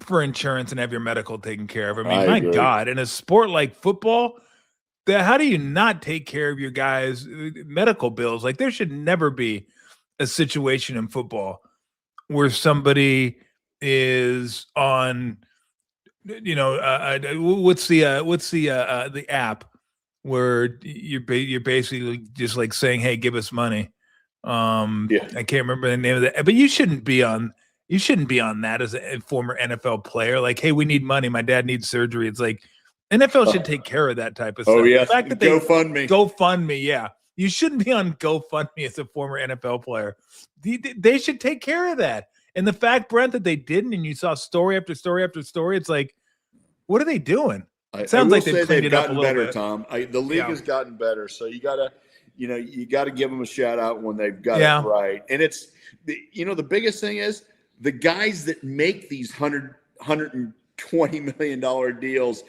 for insurance and have your medical taken care of. I mean, my God, in a sport like football, how do you not take care of your guys' medical bills? Like, there should never be a situation in football where somebody is on, what's the app where you're basically just like saying, hey, give us money. I can't remember the name of that, but you shouldn't be on that as a former NFL player. Like, hey, we need money. My dad needs surgery. It's like NFL should take care of that type of stuff. Oh, yeah. The fact that GoFundMe. Yeah. You shouldn't be on GoFundMe as a former NFL player. They should take care of that. And the fact, Brent, that they didn't, and you saw story after story after story, it's like, what are they doing? It sounds like they've gotten better, Tom. The league has gotten better. So you gotta give them a shout out when they've got it right. And it's, the biggest thing is the guys that make these $120 million deals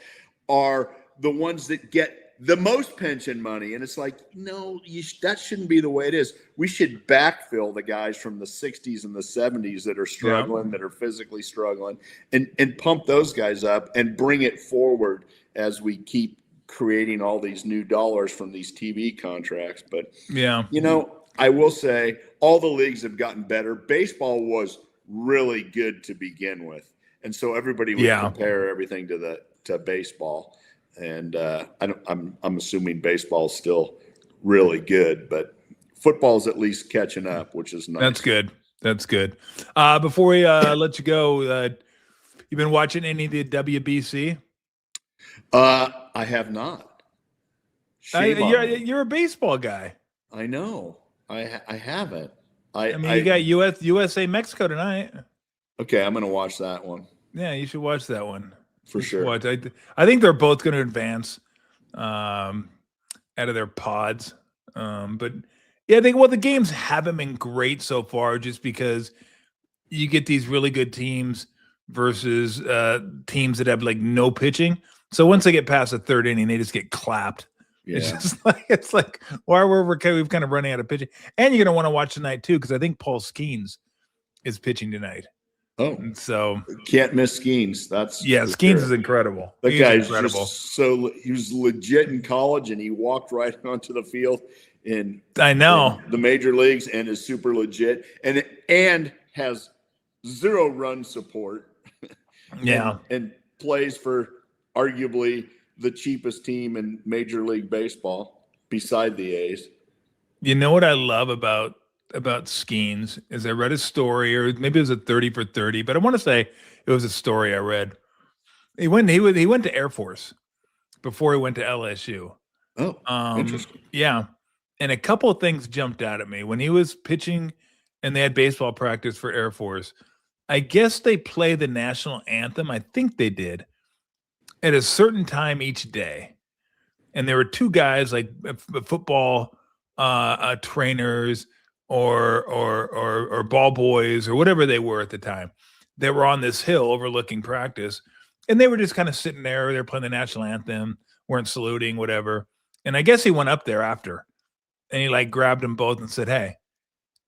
are the ones that get the most pension money. And it's like, no, that shouldn't be the way it is. We should backfill the guys from the 60s and the 70s that are struggling, that are physically struggling, and pump those guys up and bring it forward as we keep creating all these new dollars from these TV contracts. But, I will say all the leagues have gotten better. Baseball was really good to begin with. And so everybody would compare everything to baseball. And I'm assuming baseball is still really good, but football is at least catching up, which is nice. That's good. Before we let you go, you been watching any of the WBC? I have not. You're a baseball guy. I know. I haven't. You got USA Mexico tonight. Okay, I'm going to watch that one. Yeah, you should watch that one. For sure. I think they're both going to advance out of their pods. But yeah, I think the games haven't been great so far, just because you get these really good teams versus teams that have like no pitching. So once they get past the third inning, they just get clapped. Yeah. It's like why we've kind of running out of pitching. And you're going to want to watch tonight too, because I think Paul Skeens is pitching tonight. Oh, and so can't miss Skeens. Skeens is incredible. That guy's incredible. He was legit in college, and he walked right onto the field in the major leagues, and is super legit, and has 0 run support. Yeah, and plays for arguably the cheapest team in Major League Baseball beside the A's. You know what I love about Skeens is I read a story, or maybe it was a 30 for 30, but I want to say it was a story I read. He went to Air Force before he went to LSU. Oh, interesting. Yeah. And a couple of things jumped out at me when he was pitching and they had baseball practice for Air Force. I guess they play the national anthem. I think they did at a certain time each day. And there were two guys like football trainers or ball boys or whatever they were at the time. They were on this hill overlooking practice, and they were just kind of sitting there. They're playing the national anthem, weren't saluting, whatever. And I guess he went up there after, and he like grabbed them both and said, "Hey,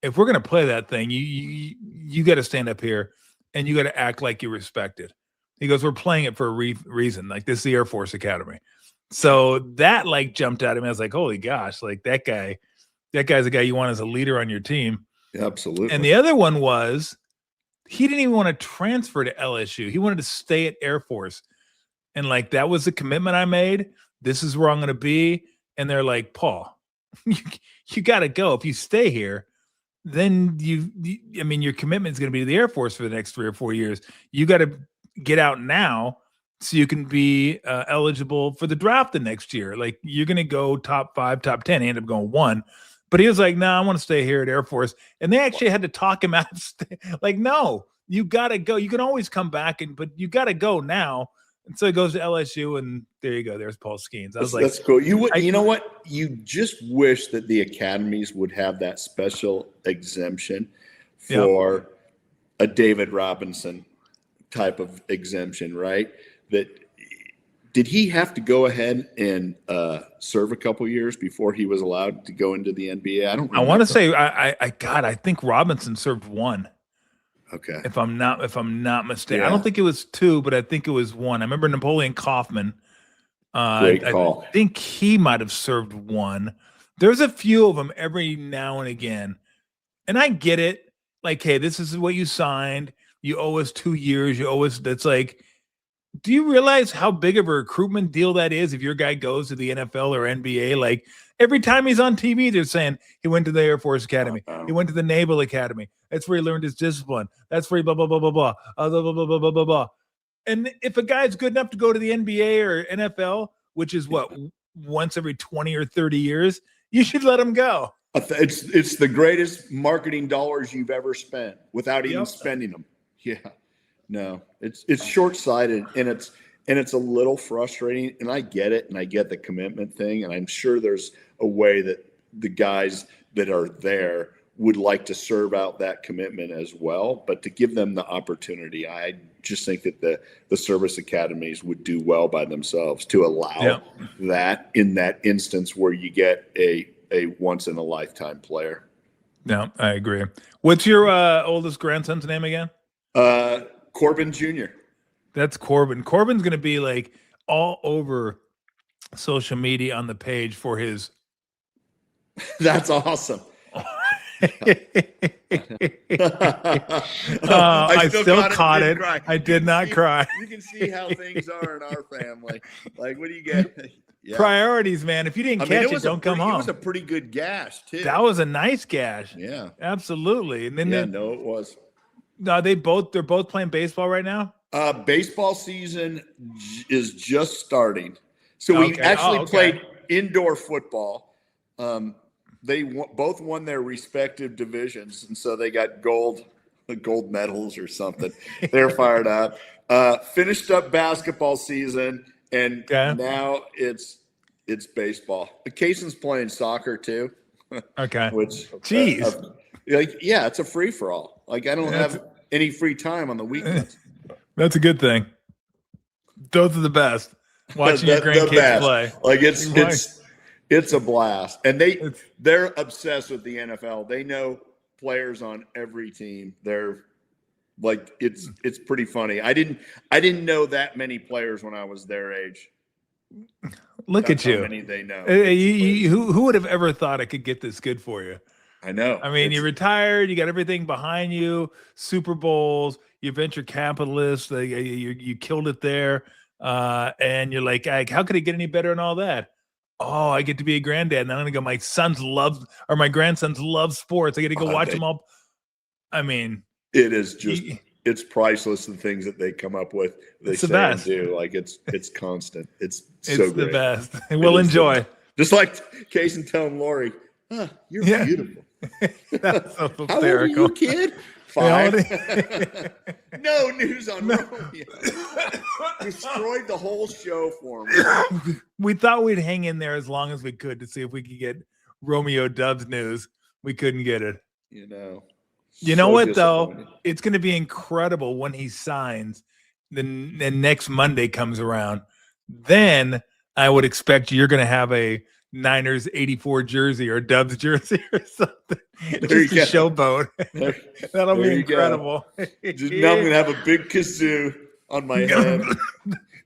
if we're gonna play that thing, you got to stand up here and you got to act like you respect it." He goes, "We're playing it for a reason. Like this is the Air Force Academy." So that like jumped out at me. I was like, "Holy gosh! Like that guy's a guy you want as a leader on your team." Yeah, absolutely. And the other one was he didn't even want to transfer to LSU. He wanted to stay at Air Force, and like that was the commitment I made. This is where I'm going to be. And they're like, "Paul, you got to go. If you stay here, then I mean, your commitment is going to be to the Air Force for the next 3 or 4 years. You got to get out now so you can be eligible for the draft the next year. Like you're going to go top 5, top 10. He ended up going 1, but he was like, "No, I want to stay here at Air Force." And they actually had to talk him out. Like, "No, you got to go. You can always come back, but you got to go now." And so he goes to LSU, and there you go. There's Paul Skeens. I was like, "That's cool." You know what? You just wish that the academies would have that special exemption for a David Robinson type of exemption, right? That did he have to go ahead and serve a couple years before he was allowed to go into the NBA? I don't remember. I want to say, I think Robinson served 1. Okay. If I'm not mistaken. Yeah. I don't think it was 2, but I think it was 1. I remember Napoleon Kaufman. Great call. I think he might have served 1. There's a few of them every now and again. And I get it. Like, hey, this is what you signed. You owe us 2 years. You owe us. That's like, do you realize how big of a recruitment deal that is if your guy goes to the NFL or NBA? Like every time he's on TV, they're saying he went to the Air Force Academy. He went to the Naval Academy. That's where he learned his discipline. That's where he blah, blah, blah, blah, blah, blah, blah, blah, blah, blah, blah, blah. And if a guy's good enough to go to the NBA or NFL, which is what, once every 20 or 30 years, you should let him go. It's the greatest marketing dollars you've ever spent without even spending them. Yeah. No, it's short-sighted, and it's a little frustrating, and I get it, and I get the commitment thing, and I'm sure there's a way that the guys that are there would like to serve out that commitment as well, but to give them the opportunity, I just think that the service academies would do well by themselves to allow that in that instance where you get a once-in-a-lifetime player. No, I agree. What's your oldest grandson's name again? Corbin Jr. That's Corbin. Corbin's going to be like all over social media on the page for his. That's awesome. I still caught it. I did not cry. You can see how things are in our family. Like, what do you get? Yeah. Priorities, man. If you didn't catch it, don't come home. It was a pretty good gash, too. That was a nice gash. Yeah. Absolutely. And then it was. No, they're both playing baseball right now? Baseball season is just starting. So we actually played indoor football. They both won their respective divisions, and so they got gold medals or something. They're fired up. Finished up basketball season, and now it's baseball. Kayson's playing soccer too. Okay. Which, jeez, it's a free for all. Like I don't have any free time on the weekends. That's a good thing. Those are the best. Watching your grandkids play. Like it's a blast. And they're obsessed with the NFL. They know players on every team. They're like it's pretty funny. I didn't know that many players when I was their age. Look at you. How many they know. Who would have ever thought it could get this good for you? I know. I mean, you're retired. You got everything behind you. Super Bowls. You're venture capitalist. You killed it there. And you're like, how could it get any better and all that? oh, I get to be a granddad. And then I'm going to go, my grandsons love sports. I get to go watch them all. I mean, it is just, it's priceless, the things that they come up with, they say and do. Like it's constant. It's so great. The best. We'll enjoy. Just like Case and telling Lori, you're beautiful. That's so hysterical. How old are you, kid? 5. No news on Romeo. Destroyed the whole show for me. We thought we'd hang in there as long as we could to see if we could get Romeo Dubs news. We couldn't get it. You know what, though? It's going to be incredible when he signs. Then next Monday comes around. Then I would expect you're going to have a Niners 84 jersey or Dubs jersey or something. Just a showboat. That'll be incredible. Now I'm going to have a big kazoo on my head.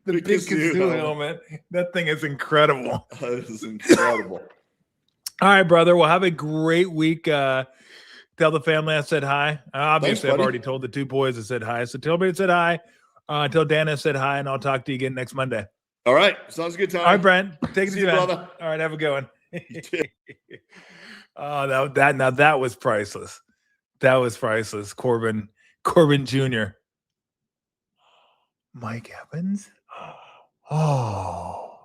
The big kazoo helmet. That thing is incredible. This is incredible. All right, brother. Well, have a great week. Tell the family I said hi. Obviously, I've already told the 2 boys I said hi. So tell me I said hi. Tell Dana I said hi, and I'll talk to you again next Monday. All right. Sounds good, Tom. All right, Brent. Take it easy, brother. All right, have a good one. Oh, that was priceless. That was priceless. Corbin Jr. Mike Evans. Oh.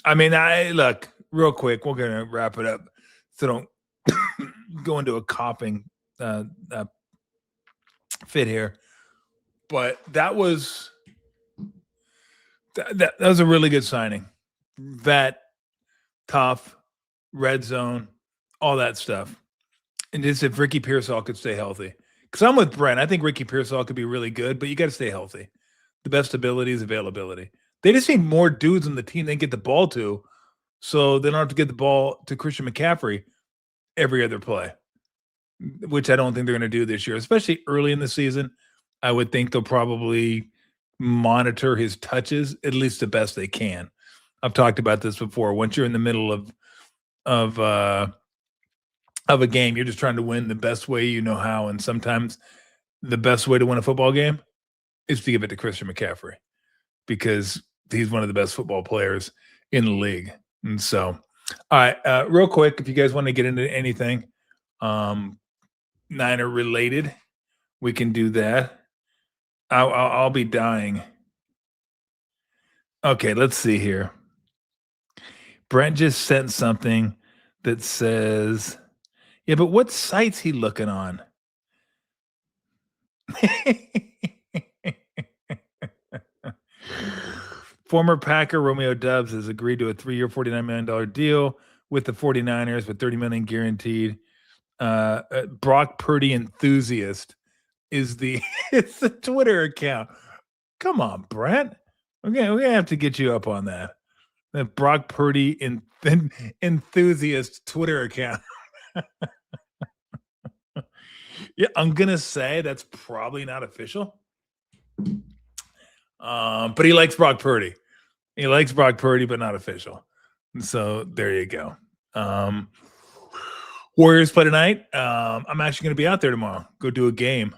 I mean, look, real quick, we're gonna wrap it up. So don't go into a coughing fit here. But that was a really good signing. Vet, tough, red zone, all that stuff. And just if Ricky Pearsall could stay healthy. Because I'm with Brent. I think Ricky Pearsall could be really good, but you got to stay healthy. The best ability is availability. They just need more dudes on the team they get the ball to, so they don't have to get the ball to Christian McCaffrey every other play, which I don't think they're going to do this year, especially early in the season. I would think they'll probably monitor his touches at least the best they can. I've talked about this before. Once you're in the middle of a game, you're just trying to win the best way you know how, and sometimes the best way to win a football game is to give it to Christian McCaffrey because he's one of the best football players in the league. And so, all right, real quick, if you guys want to get into anything Niner related, we can do that. I'll be dying. Okay, let's see here. Brent just sent something that says, yeah, but what site's he looking on? Former Packer Romeo Dubs has agreed to a 3-year, $49 million deal with the 49ers with $30 million guaranteed. Brock Purdy enthusiast is it's the Twitter account. Come on, Brent. We're gonna have to get you up on that. The Brock Purdy enthusiast Twitter account. Yeah, I'm gonna say that's probably not official. But he likes Brock Purdy. He likes Brock Purdy, but not official. And so there you go. Warriors play tonight. I'm actually going to be out there tomorrow. Go do a game.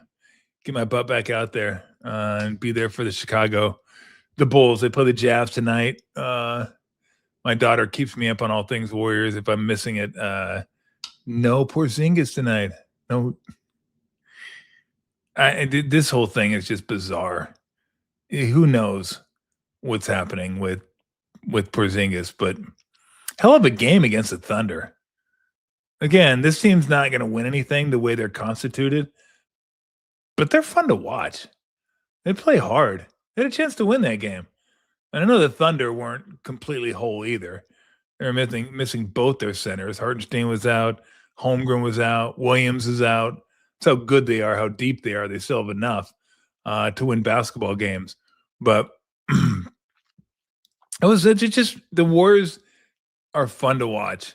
Get my butt back out there and be there for the Bulls. They play the Jazz tonight. My daughter keeps me up on all things Warriors if I'm missing it. No Porzingis tonight. No. This whole thing is just bizarre. Who knows what's happening with Porzingis, but hell of a game against the Thunder. Again, this team's not going to win anything the way they're constituted, but they're fun to watch. They play hard. They had a chance to win that game. And I know the Thunder weren't completely whole either. They were missing both their centers. Hartenstein was out. Holmgren was out. Williams is out. That's how good they are, how deep they are. They still have enough to win basketball games. But it's just the Warriors are fun to watch.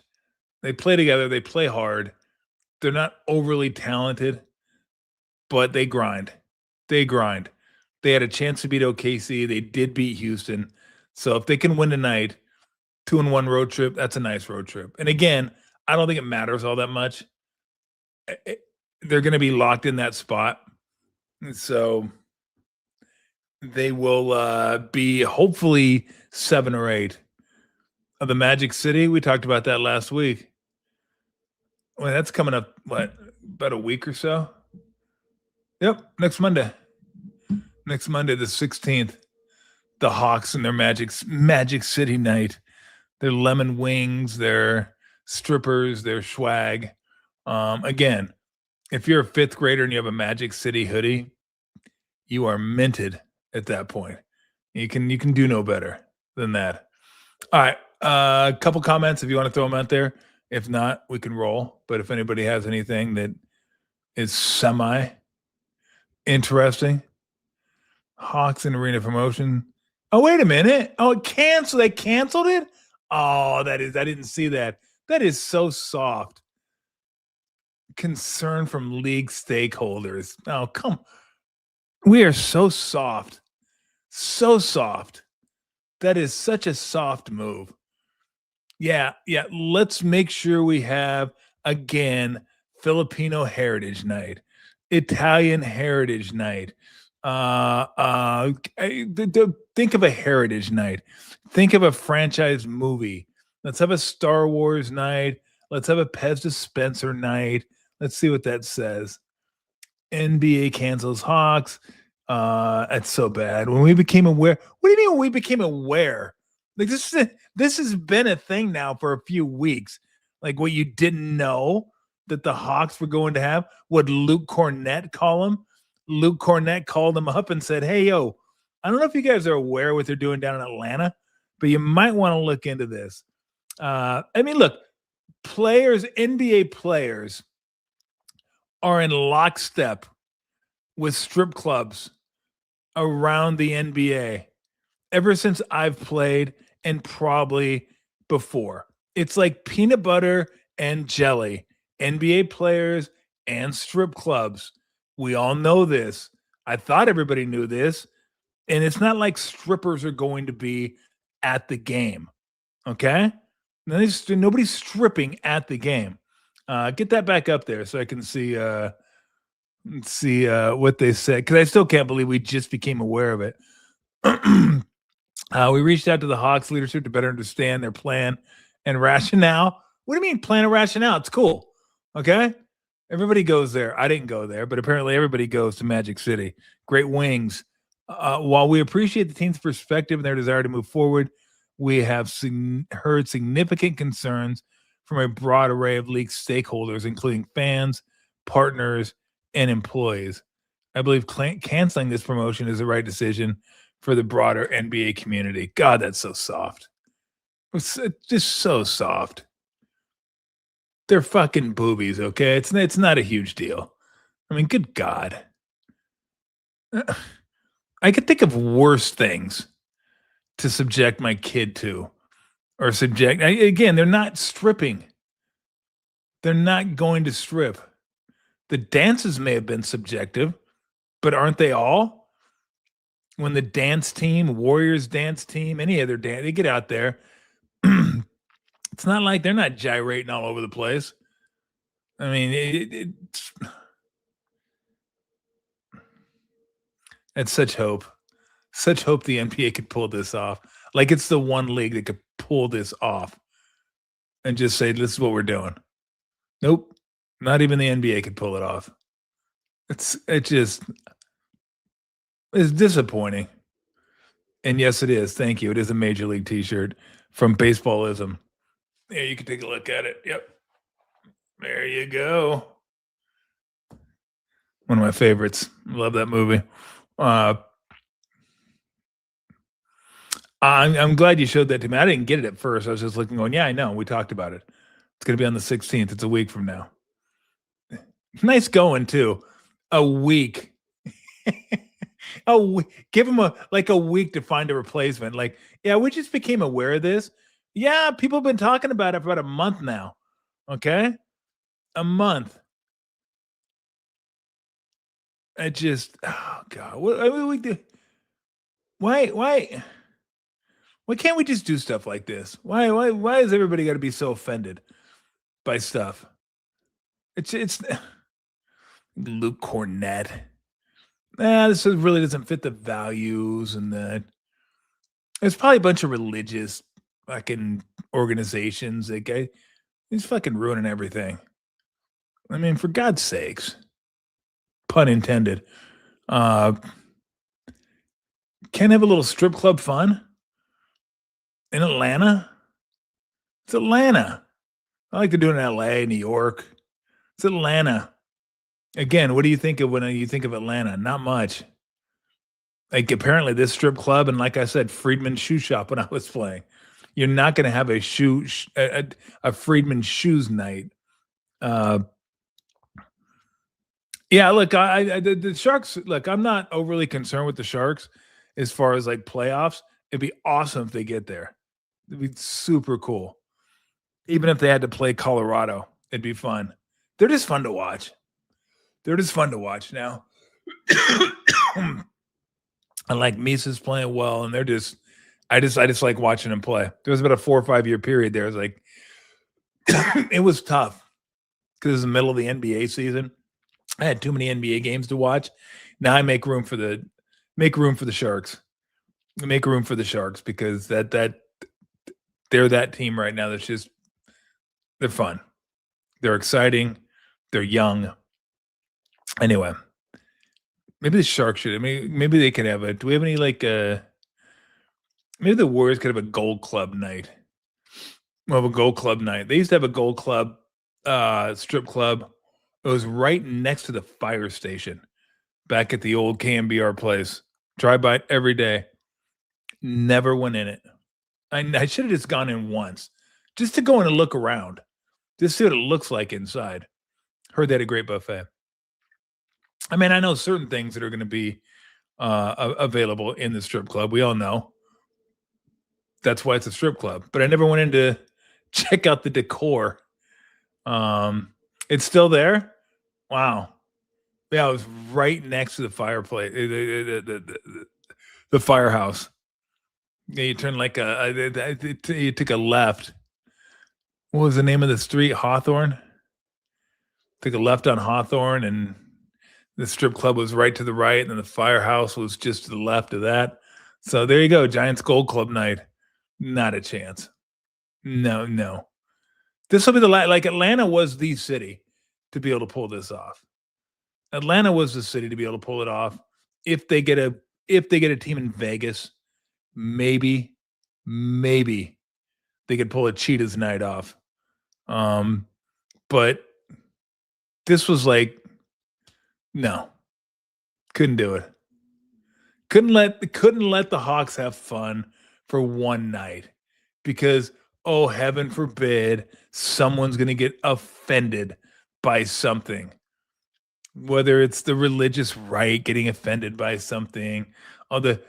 They play together. They play hard. They're not overly talented, but they grind. They grind. They had a chance to beat OKC. They did beat Houston. So if they can win tonight, 2-1 road trip, that's a nice road trip. And again, I don't think it matters all that much. They're going to be locked in that spot. And so they will be hopefully 7 or 8 of the Magic City. We talked about that last week. Well, that's coming up, what, about a week or so? Yep, next Monday. Next Monday, the 16th. The Hawks and their Magic City night. Their lemon wings, their strippers, their swag. Again, if you're a 5th grader and you have a Magic City hoodie, you are minted at that point. You can do no better than that. All right. A couple comments if you want to throw them out there. If not, we can roll. But if anybody has anything that is semi interesting, Hawks and Arena Promotion. Oh, wait a minute. Oh, it canceled. They canceled it? Oh, I didn't see that. That is so soft. Concern from league stakeholders. Oh, come. We are so soft. So soft. That is such a soft move. Yeah. Let's make sure we have, again, Filipino Heritage Night, Italian Heritage Night. Think of a Heritage Night. Think of a franchise movie. Let's have a Star Wars night. Let's have a Pez Dispenser night. Let's see what that says. NBA cancels Hawks. That's so bad. When we became aware. What do you mean when we became aware? Like this has been a thing now for a few weeks. Like what you didn't know that the Hawks were going to have? Would Luke Cornett call him? Luke Cornett called him up and said, hey, yo, I don't know if you guys are aware of what they're doing down in Atlanta, but you might want to look into this. Look, NBA players are in lockstep with strip clubs around the NBA ever since I've played and probably before. It's like peanut butter and jelly, NBA players and strip clubs. We all know this. I thought everybody knew this. And it's not like strippers are going to be at the game. Okay? Nobody's stripping at the game. Get that back up there so I can see what they said. Because I still can't believe we just became aware of it. We reached out to the Hawks leadership to better understand their plan and rationale. What do you mean plan and rationale? It's cool. Okay? Everybody goes there. I didn't go there, but apparently everybody goes to Magic City. Great wings. While we appreciate the team's perspective and their desire to move forward, we have heard significant concerns from a broad array of league stakeholders, including fans, partners, and employees. I believe canceling this promotion is the right decision for the broader NBA community. God, that's so soft. It's just so soft. They're fucking boobies, okay? It's not a huge deal. I mean, good God. I could think of worse things to subject my kid to. Or again, they're not stripping. They're not going to strip. The dances may have been subjective, but aren't they all? When the dance team, Warriors dance team, any other dance, they get out there. It's not like they're not gyrating all over the place. I mean, it's such hope. Such hope the NBA could pull this off. Like it's the one league that could pull this off and just say, this is what we're doing. Nope. Not even the NBA could pull it off. It's disappointing. And yes, it is. Thank you. It is a Major League t-shirt from Baseballism. Yeah, you can take a look at it. Yep. There you go. One of my favorites. Love that movie. I'm glad you showed that to me. I didn't get it at first. I was just looking going, yeah, I know. We talked about it. It's going to be on the 16th. It's a week from now. Nice going, too. A week. Give them a week to find a replacement. Like, yeah, we just became aware of this. Yeah, people have been talking about it for about a month now. Okay? A month. I just, oh God, what we do? Why can't we just do stuff like this? Why has everybody got to be so offended by stuff? It's Luke Cornett. this really doesn't fit the values and that. There's probably a bunch of religious fucking organizations that he's fucking ruining everything. I mean, for God's sakes, pun intended. Can't have a little strip club fun in Atlanta. It's Atlanta. I like to do it in LA, New York. It's Atlanta. Again, what do you think of when you think of Atlanta? Not much. Like apparently this strip club and like I said, Friedman Shoe Shop when I was playing. You're not going to have a Friedman Shoes night. Yeah, look, the Sharks. Look, I'm not overly concerned with the Sharks as far as like playoffs. It'd be awesome if they get there. It'd be super cool. Even if they had to play Colorado, it'd be fun. They're just fun to watch. They're just fun to watch now. And like Misa's playing well, and I just like watching them play. There was about a 4 or 5 year period there. It was like it was tough because it was the middle of the NBA season. I had too many NBA games to watch. Now I make room for the Sharks. Make room for the Sharks because that they're that team right now that's just they're fun. They're exciting. They're young. Anyway, maybe the Sharks should. I mean, maybe they could have a. Do we have any like? Maybe the Warriors could have a Gold Club night. Well, a Gold Club night. They used to have a Gold Club, strip club. It was right next to the fire station, back at the old KMBR place. Drive by it every day. Never went in it. I should have just gone in once, just to go in and look around, just see what it looks like inside. Heard they had a great buffet. I mean, I know certain things that are going to be available in the strip club. We all know. That's why it's a strip club. But I never went in to check out the decor. It's still there? Wow. Yeah, it was right next to the fireplace, the firehouse. Yeah, you turn like you took a left. What was the name of the street? Hawthorne? Took a left on Hawthorne, and the strip club was right to the right, and then the firehouse was just to the left of that. So there you go, Giants Gold Club night. Not a chance. No. This will be like Atlanta was the city to be able to pull this off. Atlanta was the city to be able to pull it off. If they get a team in Vegas, maybe they could pull a Cheetahs night off. But this was like, no, couldn't do it. Couldn't let the Hawks have fun for one night because, oh, heaven forbid, someone's going to get offended by something. Whether it's the religious right getting offended by something, or the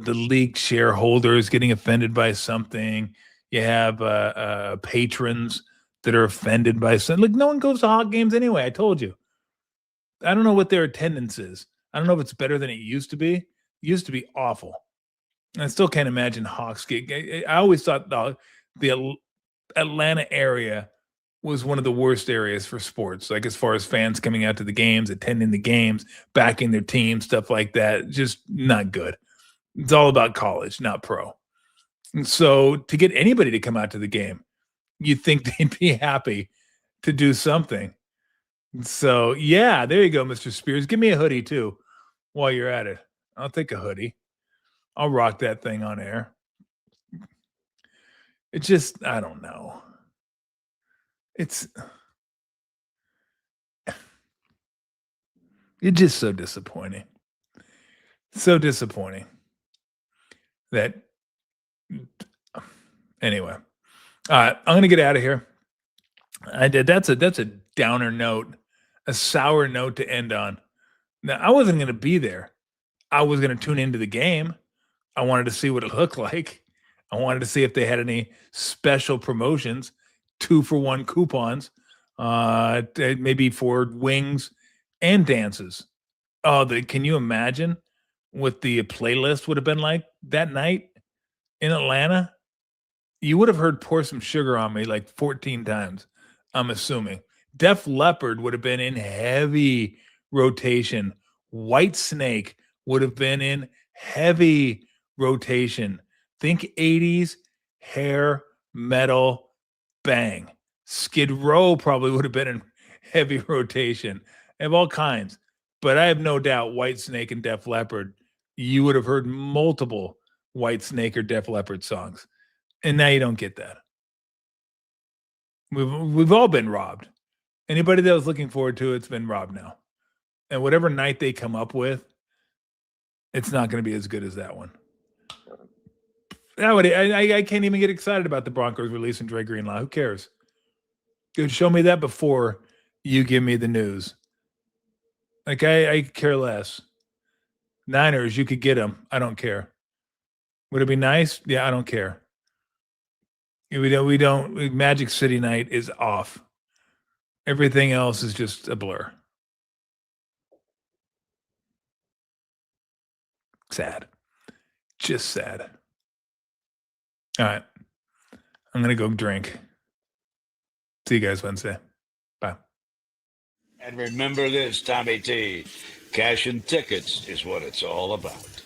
league shareholders getting offended by something. You have patrons that are offended by something. Like, no one goes to Hawk games anyway. I told you. I don't know what their attendance is. I don't know if it's better than it used to be. It used to be awful. And I still can't imagine Hawks get. I always thought the Atlanta area was one of the worst areas for sports, like as far as fans coming out to the games, attending the games, backing their team, stuff like that. Just not good. It's all about college, not pro. And so to get anybody to come out to the game, you'd think they'd be happy to do something. So, yeah, there you go, Mr. Spears. Give me a hoodie, too, while you're at it. I'll take a hoodie. I'll rock that thing on air. It's just, I don't know. It's just so disappointing. So disappointing that anyway. I'm gonna get out of here. That's a downer note, a sour note to end on. Now I wasn't gonna be there. I was gonna tune into the game. I wanted to see what it looked like. I wanted to see if they had any special promotions, 2-for-1 coupons, maybe for wings and dances. Oh, can you imagine what the playlist would have been like that night in Atlanta? You would have heard Pour Some Sugar on Me like 14 times, I'm assuming. Def Leppard would have been in heavy rotation White Snake would have been in heavy rotation. Think 80s hair metal bang. Skid Row probably would have been in heavy rotation of all kinds. But I have no doubt White Snake and Def Leppard, you would have heard multiple White Snake or Def Leppard songs. And now you don't get that. We've all been robbed. Anybody that was looking forward to it's been robbed now. And whatever night they come up with, it's not going to be as good as that one. I can't even get excited about the Broncos releasing Dre Greenlaw. Who cares? Dude, show me that before you give me the news. Like, I care less. Niners, you could get them. I don't care. Would it be nice? Yeah, I don't care. We don't. Magic City night is off. Everything else is just a blur. Sad. Just sad. All right. I'm going to go drink. See you guys Wednesday. Bye. And remember this, Tommy T. Cash and tickets is what it's all about.